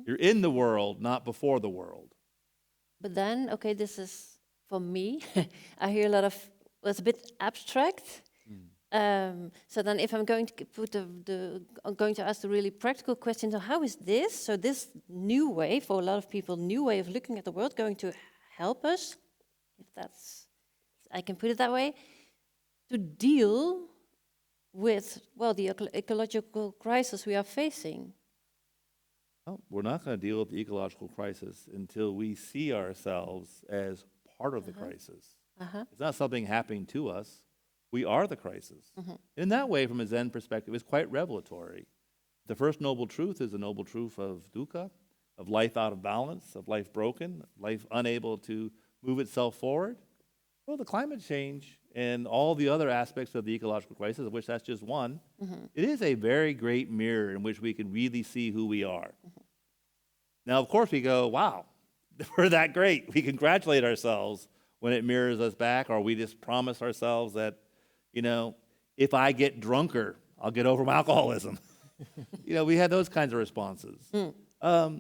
You're in the world, not before the world. But then, okay, this is for me. I hear a lot of, well, it's a bit abstract. So then if I'm going to put I'm going to ask the really practical question, so how is this, so this new way, for a lot of people, new way of looking at the world going to help us, if that's, I can put it that way, to deal with, well, the ecological crisis we are facing? Well, we're not going to deal with the ecological crisis until we see ourselves as part of the crisis. It's not something happening to us. We are the crisis. In that way, from a Zen perspective, it's quite revelatory. The first noble truth is the noble truth of dukkha, of life out of balance, of life broken, life unable to move itself forward. Well, the climate change and all the other aspects of the ecological crisis, of which that's just one, it is a very great mirror in which we can really see who we are. Now, of course, we go, wow, we're that great. We congratulate ourselves when it mirrors us back, or we just promise ourselves that, if I get drunker, I'll get over my alcoholism. We had those kinds of responses. But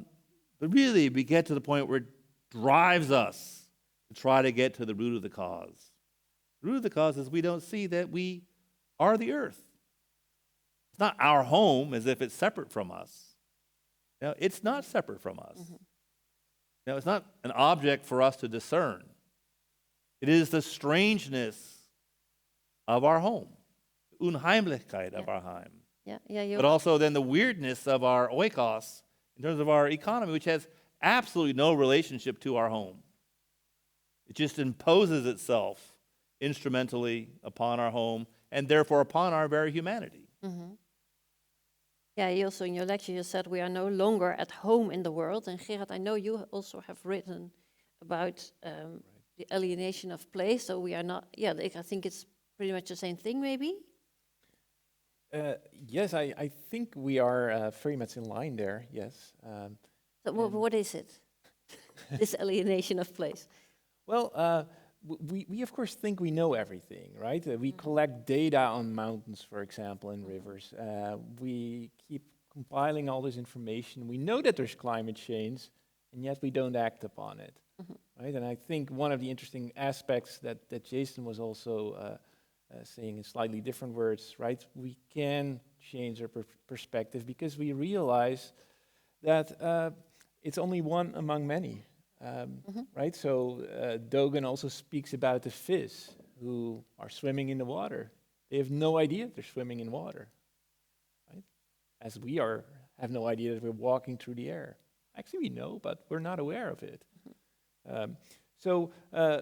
really, we get to the point where it drives us to try to get to the root of the cause. The root of the cause is we don't see that we are the earth. not our home as if it's separate from us. No, it's not separate from us. No, it's not an object for us to discern. It is the strangeness of our home, Unheimlichkeit of our Heim. But also then the weirdness of our oikos in terms of our economy, which has absolutely no relationship to our home. It just imposes itself instrumentally upon our home and therefore upon our very humanity. Yeah, you also in your lecture you said we are no longer at home in the world. And Gerard, I know you also have written about the alienation of place. So we are not, I think it's pretty much the same thing maybe? Yes, I think we are very much in line there, yes. So what is it, this alienation of place? Well, we of course think we know everything, right? We collect data on mountains, for example, and rivers. We keep compiling all this information. We know that there's climate change, and yet we don't act upon it, right? And I think one of the interesting aspects that Jason was also saying in slightly different words, right? We can change our perspective because we realize that it's only one among many. Right, so Dogen also speaks about the fish who are swimming in the water. They have no idea they're swimming in water, right? As we have no idea that we're walking through the air. Actually, we know, but we're not aware of it. So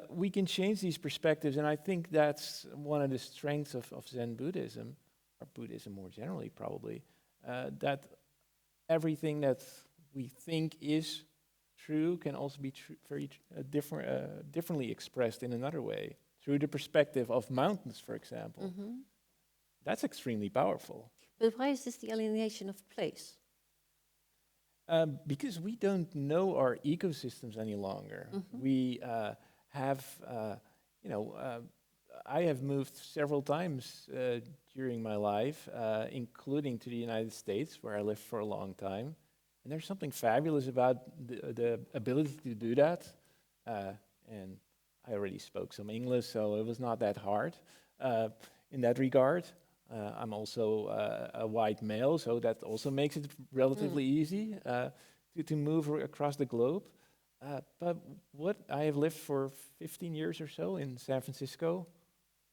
we can change these perspectives, and I think that's one of the strengths of Zen Buddhism, or Buddhism more generally, probably, that everything that we think is true can also be very differently expressed in another way, through the perspective of mountains, for example. That's extremely powerful. But why is this the alienation of place? Because we don't know our ecosystems any longer. We have, I have moved several times during my life, including to the United States, where I lived for a long time. And there's something fabulous about the ability to do that. And I already spoke some English, so it was not that hard in that regard. I'm also a white male, so that also makes it relatively easy to move across the globe. But what I have lived for 15 years or so in San Francisco,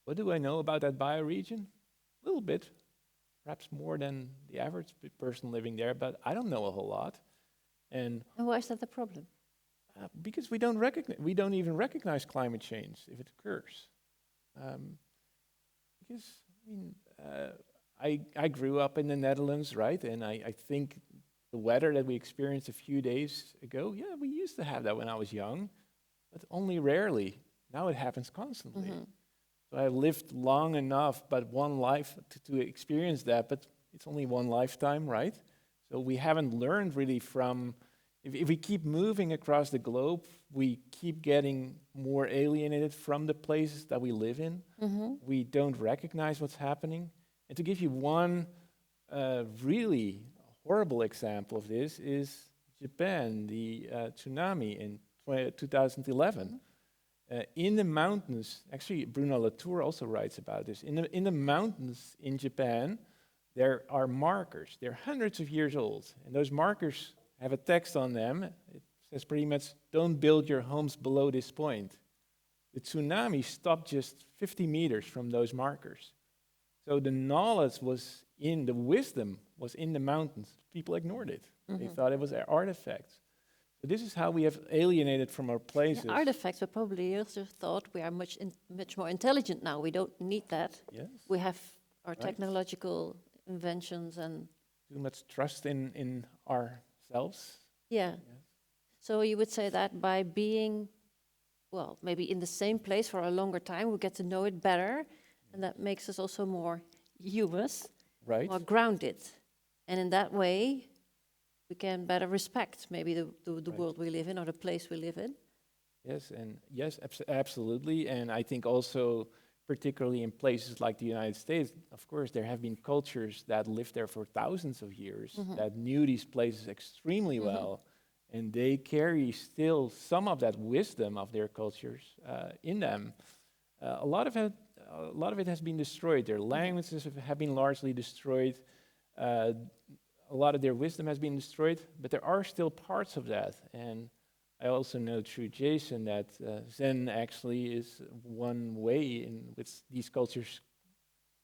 what do I know about that bioregion? A little bit. Perhaps more than the average person living there, but I don't know a whole lot. And why is that the problem? Because we don't even recognize climate change if it occurs. Because I grew up in the Netherlands, right? And I think the weather that we experienced a few days ago, we used to have that when I was young, but only rarely. Now it happens constantly. So I've lived long enough, but one life to experience that, but it's only one lifetime, right? So we haven't learned really from, if we keep moving across the globe, we keep getting more alienated from the places that we live in. We don't recognize what's happening. And to give you one really horrible example of this is Japan, the tsunami in 2011. In the mountains, actually Bruno Latour also writes about this, in the mountains in Japan, there are markers. They're hundreds of years old, and those markers have a text on them. It says pretty much, don't build your homes below this point. The tsunami stopped just 50 meters from those markers. So the knowledge was the wisdom was in the mountains. People ignored it. They thought it was artifacts. This is how we have alienated from our places. Artifacts, but probably also thought we are much more intelligent now. We don't need that. Yes. We have our technological inventions and too much trust in ourselves. Yeah. Yes. So you would say that by being, well, maybe in the same place for a longer time, we get to know it better, and that makes us also more humus, right? More grounded, and in that way, we can better respect maybe the world we live in or the place we live in. Yes, absolutely. And I think also, particularly in places like the United States, of course, there have been cultures that lived there for thousands of years that knew these places extremely well, and they carry still some of that wisdom of their cultures in them. A lot of it has been destroyed. Their languages have been largely destroyed. A lot of their wisdom has been destroyed, but there are still parts of that. And I also know through Jason that Zen actually is one way in which these cultures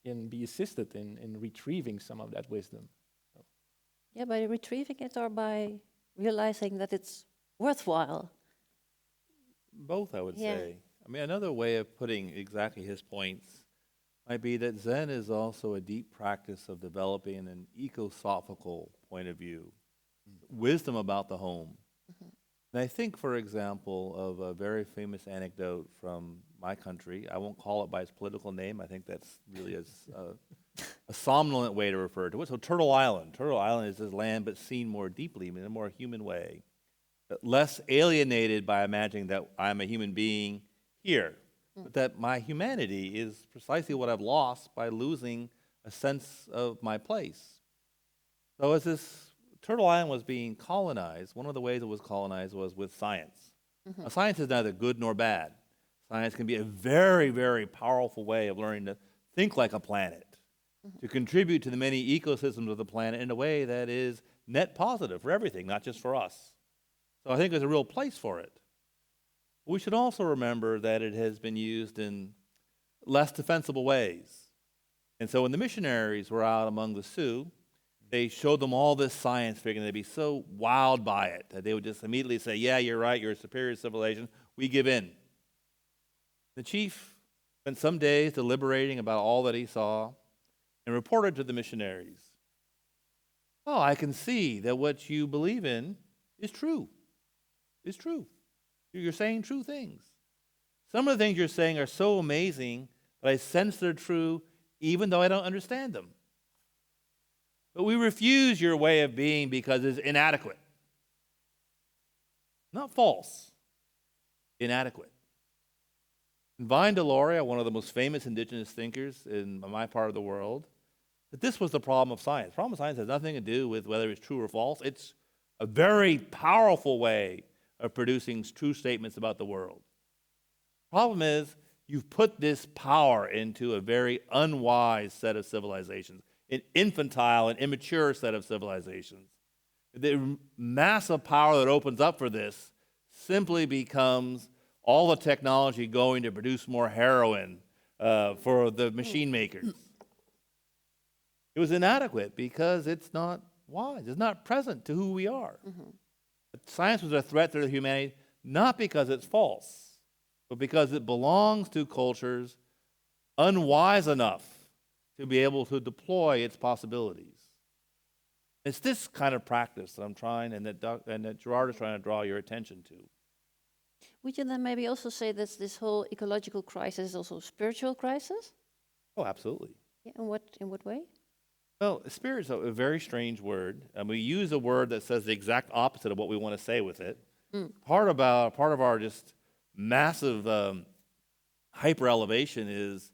can be assisted in retrieving some of that wisdom. Yeah, by retrieving it or by realizing that it's worthwhile. Both, I would Yeah. say. I mean, another way of putting exactly his points might be that Zen is also a deep practice of developing an ecosophical point of view, wisdom about the home. And I think, for example, of a very famous anecdote from my country. I won't call it by its political name. I think that's really a somnolent way to refer to it. So Turtle Island. Turtle Island is this land, but seen more deeply, in a more human way. Less alienated by imagining that I'm a human being here, but that my humanity is precisely what I've lost by losing a sense of my place. So as this Turtle Island was being colonized, one of the ways it was colonized was with science. Now, science is neither good nor bad. Science can be a very, very powerful way of learning to think like a planet, to contribute to the many ecosystems of the planet in a way that is net positive for everything, not just for us. So I think there's a real place for it. We should also remember that it has been used in less defensible ways. And so when the missionaries were out among the Sioux, they showed them all this science, figuring they'd be so wowed by it that they would just immediately say, yeah, you're right, you're a superior civilization, we give in. The chief spent some days deliberating about all that he saw and reported to the missionaries, oh, I can see that what you believe in is true. It's true. You're saying true things. Some of the things you're saying are so amazing that I sense they're true even though I don't understand them. But we refuse your way of being because it's inadequate. Not false, inadequate. And Vine Deloria, one of the most famous indigenous thinkers in my part of the world, that this was the problem of science. The problem of science has nothing to do with whether it's true or false. It's a very powerful way of producing true statements about the world. The problem is you've put this power into a very unwise set of civilizations, an infantile and immature set of civilizations. The massive power that opens up for this simply becomes all the technology going to produce more heroin for the machine makers. It was inadequate because it's not wise. It's not present to who we are. Science was a threat to humanity not because it's false, but because it belongs to cultures unwise enough to be able to deploy its possibilities. It's this kind of practice that I'm trying, and that Gerard is trying to draw your attention to. Would you then maybe also say that this whole ecological crisis is also a spiritual crisis? Oh, absolutely. Yeah, in what way? Well, spirit is a very strange word, and we use a word that says the exact opposite of what we want to say with it. Part of our just massive hyper elevation is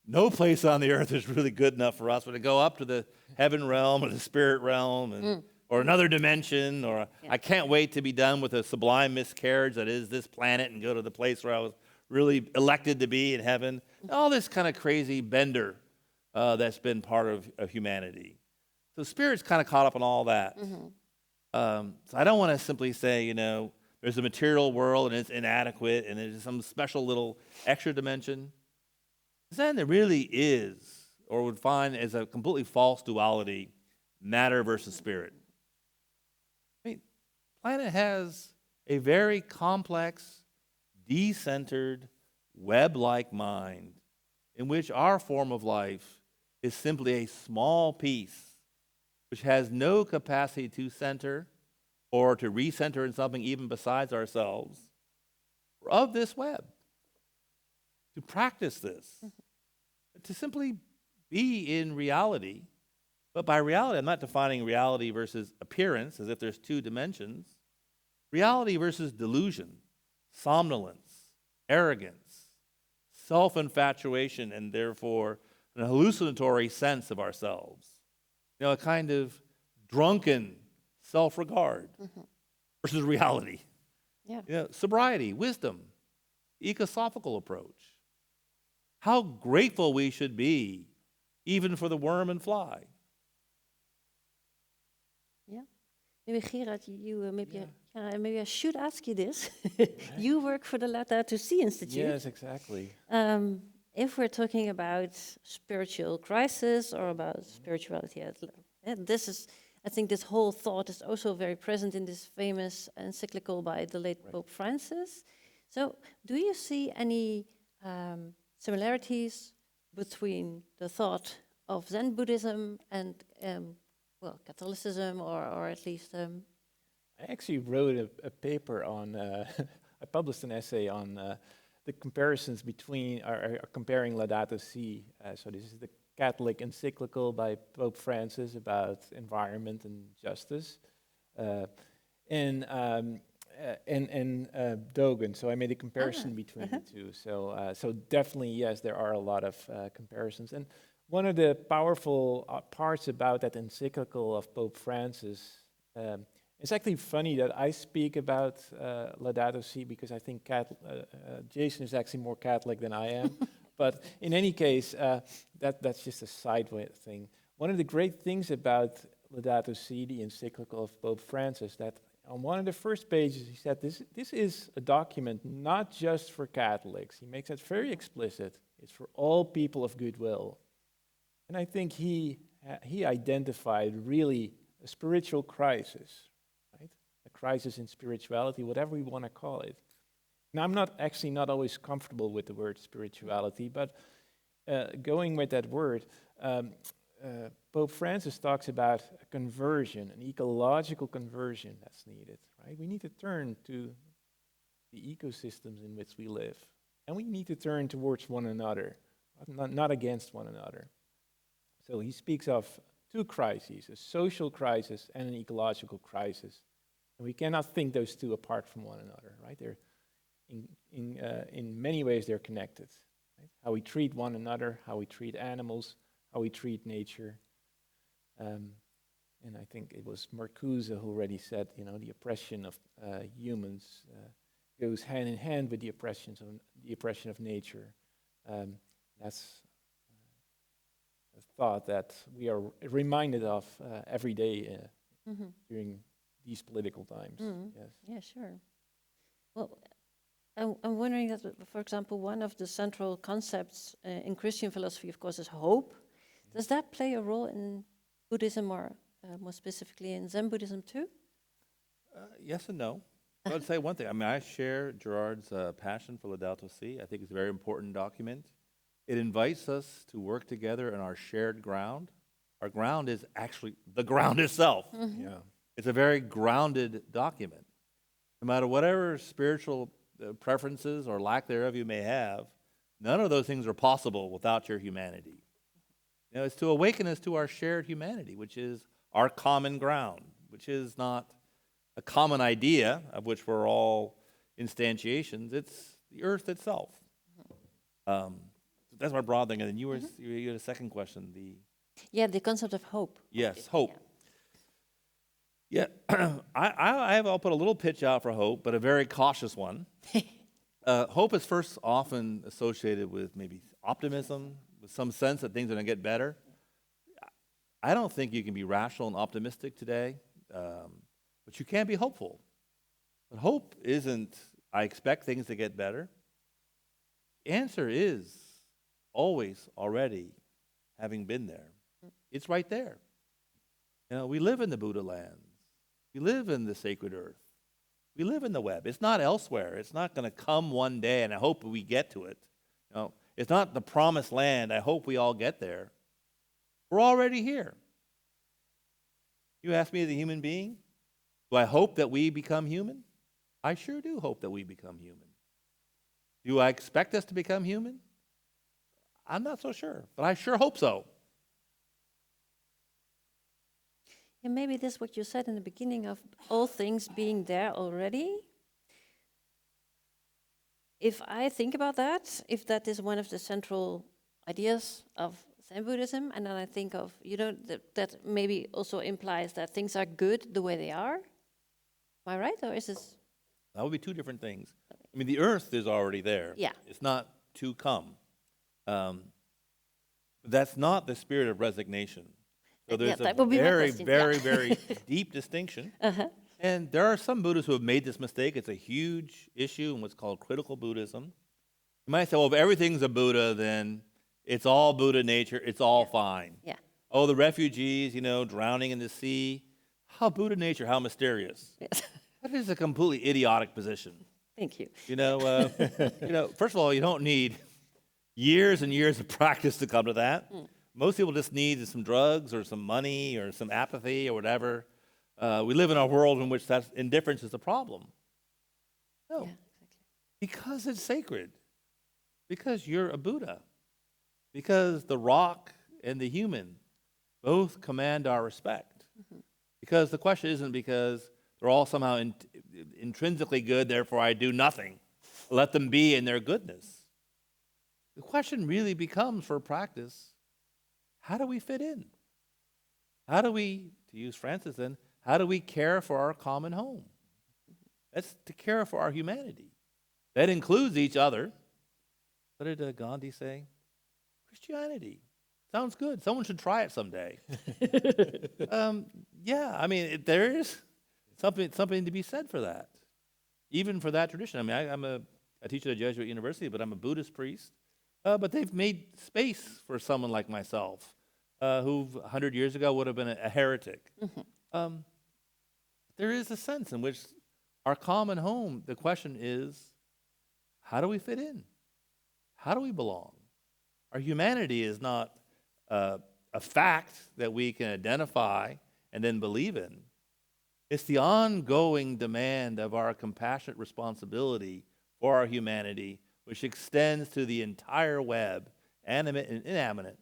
no place on the earth is really good enough for us, but to go up to the heaven realm or the spirit realm or another dimension, or I can't wait to be done with a sublime miscarriage that is this planet and go to the place where I was really elected to be in heaven. All this kind of crazy bender that's been part of humanity. So spirit's kind of caught up in all that. So I don't want to simply say, there's a material world and it's inadequate and there's some special little extra dimension. Then there really is, or would find as a completely false duality, matter versus spirit. I mean, planet has a very complex, decentered, web-like mind in which our form of life is simply a small piece which has no capacity to center or to recenter in something even besides ourselves of this web. To practice this, to simply be in reality, but by reality, I'm not defining reality versus appearance as if there's two dimensions. Reality versus delusion, somnolence, arrogance, self-infatuation, and therefore an hallucinatory sense of ourselves. A kind of drunken self-regard versus reality. Sobriety, wisdom, ecosophical approach. How grateful we should be even for the worm and fly. Maybe Gerard, maybe Yeah. maybe I should ask you this. You work for the Laudato Si Institute. Yes, exactly. If we're talking about spiritual crisis or about spirituality, this is, I think, this whole thought is also very present in this famous encyclical by the late Pope Francis. So, do you see any similarities between the thought of Zen Buddhism and Catholicism, or at least I actually wrote a paper on, I published an essay on the comparisons between, comparing Laudato Si. So this is the Catholic encyclical by Pope Francis about environment and justice, and Dogen. So I made a comparison between the two. So definitely, yes, there are a lot of comparisons. And one of the powerful parts about that encyclical of Pope Francis, it's actually funny that I speak about Laudato Si because I think Jason is actually more Catholic than I am. But in any case, that's just a side thing. One of the great things about Laudato Si, the encyclical of Pope Francis, that on one of the first pages he said this is a document not just for Catholics. He makes that very explicit. It's for all people of goodwill. And I think he identified really a spiritual crisis, right? A crisis in spirituality, whatever we want to call it. Now, I'm not always comfortable with the word spirituality, but going with that word, Pope Francis talks about a conversion, an ecological conversion that's needed, right? We need to turn to the ecosystems in which we live, and we need to turn towards one another, not against one another. So he speaks of two crises, a social crisis and an ecological crisis. And we cannot think those two apart from one another, right? They're in many ways they're connected. Right? How we treat one another, how we treat animals, how we treat nature. And I think it was Marcuse who already said, the oppression of humans goes hand in hand with the oppression of nature. That's a thought that we are reminded of every day during these political times. Yes. Yeah, sure. Well, I'm wondering that, for example, one of the central concepts in Christian philosophy, of course, is hope. Does that play a role in Buddhism, or more specifically in Zen Buddhism too? Yes and no. I would say one thing. I mean, I share Gerard's passion for Laudato Si. I think it's a very important document. It invites us to work together on our shared ground. Our ground is actually the ground itself. Yeah. It's a very grounded document. No matter whatever spiritual preferences or lack thereof you may have, none of those things are possible without your humanity. It's to awaken us to our shared humanity, which is our common ground, which is not a common idea of which we're all instantiations. It's the earth itself. That's my broad thing. And then you had a second question. The concept of hope. Yes, hope. Yeah, I'll put a little pitch out for hope, but a very cautious one. Hope is first often associated with maybe optimism, with some sense that things are going to get better. I don't think you can be rational and optimistic today, but you can be hopeful. But hope isn't, I expect things to get better. The answer is always already having been there. It's right there. We live in the Buddha lands. We live in the sacred earth. We live in the web. It's not elsewhere. It's not going to come one day, and I hope we get to it. It's not the promised land. I hope we all get there. We're already here. You ask me as a human being, do I hope that we become human? I sure do hope that we become human. Do I expect us to become human? I'm not so sure, but I sure hope so. And maybe this is what you said in the beginning of all things being there already. If I think about that, if that is one of the central ideas of Zen Buddhism, and then I think of, that maybe also implies that things are good the way they are. Am I right, or is this? That would be two different things. I mean, the earth is already there. Yeah. It's not to come. That's not the spirit of resignation. So there's that a would be my very, question, very, very deep distinction. And there are some Buddhists who have made this mistake. It's a huge issue in what's called critical Buddhism. You might say, well, if everything's a Buddha, then it's all Buddha nature, it's all fine. Yeah. Oh, the refugees, drowning in the sea. How Buddha nature, how mysterious. Yes. That is a completely idiotic position. Thank you. First of all, you don't need years and years of practice to come to that. Most people just need some drugs or some money or some apathy or whatever. We live in a world in which that indifference is the problem. No, Yeah, exactly. because it's sacred. Because you're a Buddha. Because the rock and the human both command our respect. Because the question isn't because they're all somehow intrinsically good, therefore I do nothing. Let them be in their goodness. The question really becomes for practice, how do we fit in? How do we, to use Francis then, how do we care for our common home? That's to care for our humanity. That includes each other. What did Gandhi say? Christianity. Sounds good. Someone should try it someday. There is something to be said for that. Even for that tradition. I teach at a Jesuit university, but I'm a Buddhist priest. But they've made space for someone like myself, who 100 years ago would have been a heretic. There is a sense in which our common home, the question is, how do we fit in? How do we belong? Our humanity is not a fact that we can identify and then believe in. It's the ongoing demand of our compassionate responsibility for our humanity, which extends to the entire web, animate and inanimate,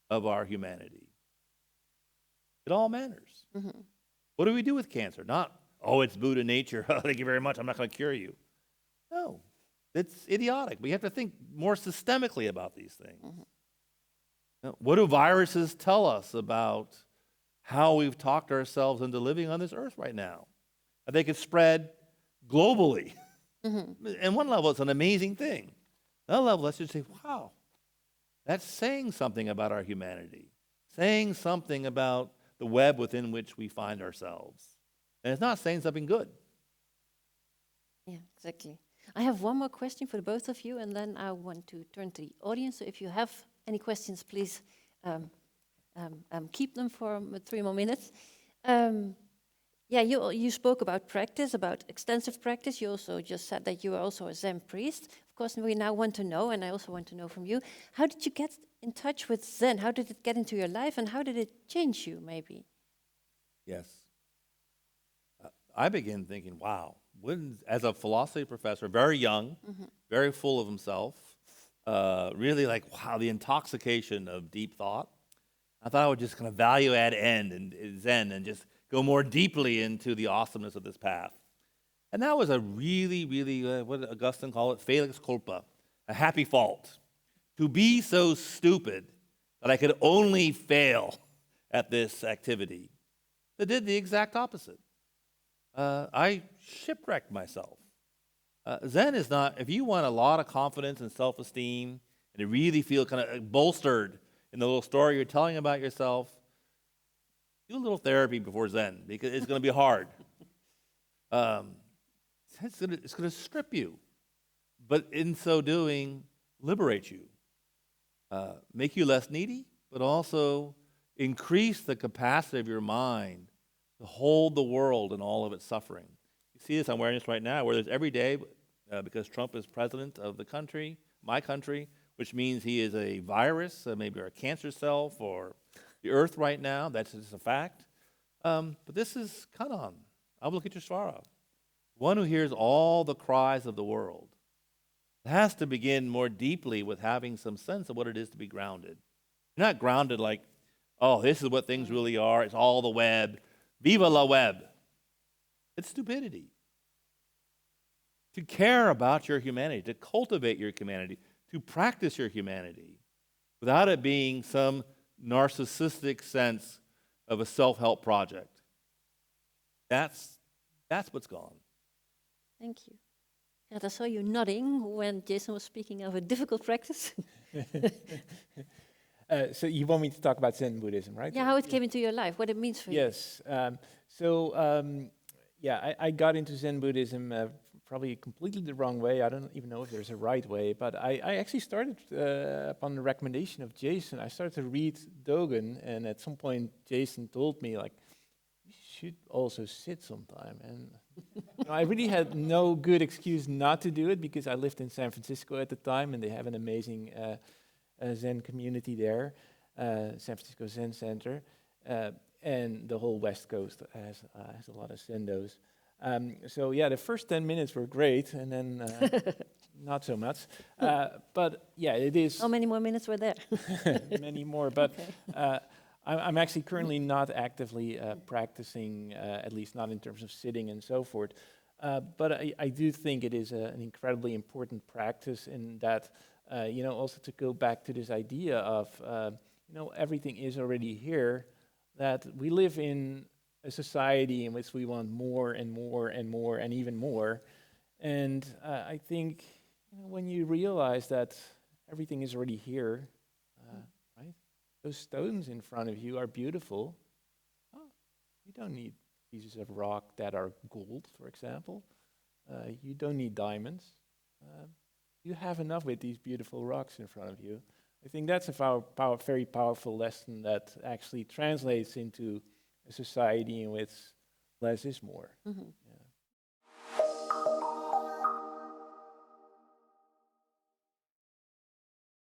of our humanity. It all matters. What do we do with cancer? Not, it's Buddha nature. Thank you very much. I'm not going to cure you. No, it's idiotic. We have to think more systemically about these things. Now, what do viruses tell us about how we've talked ourselves into living on this earth right now? They could spread globally. And one level, it's an amazing thing. Another level, let's just say, wow, that's saying something about our humanity, saying something about the web within which we find ourselves. And it's not saying something good. Yeah, exactly. I have one more question for the both of you, and then I want to turn to the audience. So if you have any questions, please keep them for 3 more minutes. You spoke about practice, about extensive practice. You also just said that you are also a Zen priest. Of course, we now want to know, and I also want to know from you, how did you get in touch with Zen? How did it get into your life, and how did it change you, maybe? Yes. I began thinking, wow, as a philosophy professor, very young, very full of himself, really like, wow, the intoxication of deep thought. I thought I would just kind of value add end and Zen and just go more deeply into the awesomeness of this path. And that was a really, really, what did Augustine call it? Felix culpa, a happy fault. To be so stupid that I could only fail at this activity. That did the exact opposite. I shipwrecked myself. Zen is not, if you want a lot of confidence and self-esteem and to really feel kind of bolstered in the little story you're telling about yourself, do a little therapy before Zen, because it's going to be hard. It's going to strip you, but in so doing, liberate you, make you less needy, but also increase the capacity of your mind to hold the world and all of its suffering. You see this, I'm wearing this right now, where there's every day, because Trump is president of the country, my country, which means he is a virus, maybe a cancer cell for the earth right now. That's just a fact. But this is Kanan, Avalokiteshvara, one who hears all the cries of the world. It has to begin more deeply with having some sense of what it is to be grounded. You're not grounded like, oh, this is what things really are. It's all the web. Viva la web. It's stupidity. To care about your humanity, to cultivate your humanity, to practice your humanity, without it being some narcissistic sense of a self-help project. That's what's gone. Thank you. And I saw you nodding when Jason was speaking of a difficult practice. So you want me to talk about Zen Buddhism, right? Yeah, how it came into your life, what it means for you. Yes. I got into Zen Buddhism probably completely the wrong way. I don't even know if there's a right way, but I actually started upon the recommendation of Jason. I started to read Dogen, and at some point Jason told me, like, you should also sit sometime. And I really had no good excuse not to do it, because I lived in San Francisco at the time, and they have an amazing Zen community there, San Francisco Zen Center. And the whole West Coast has a lot of sendos. The first 10 minutes were great, and then not so much. But yeah, it is... How many more minutes were there? Many more, but I'm actually currently not actively practicing, at least not in terms of sitting and so forth. But I do think it is an incredibly important practice in that, also to go back to this idea of, everything is already here, that we live in a society in which we want more and more and more and even more. And I think when you realize that everything is already here, right? Those stones in front of you are beautiful. Oh, you don't need pieces of rock that are gold, for example. You don't need diamonds. You have enough with these beautiful rocks in front of you. I think that's a very powerful lesson that actually translates into a society in which less is more. Mm-hmm. Yeah.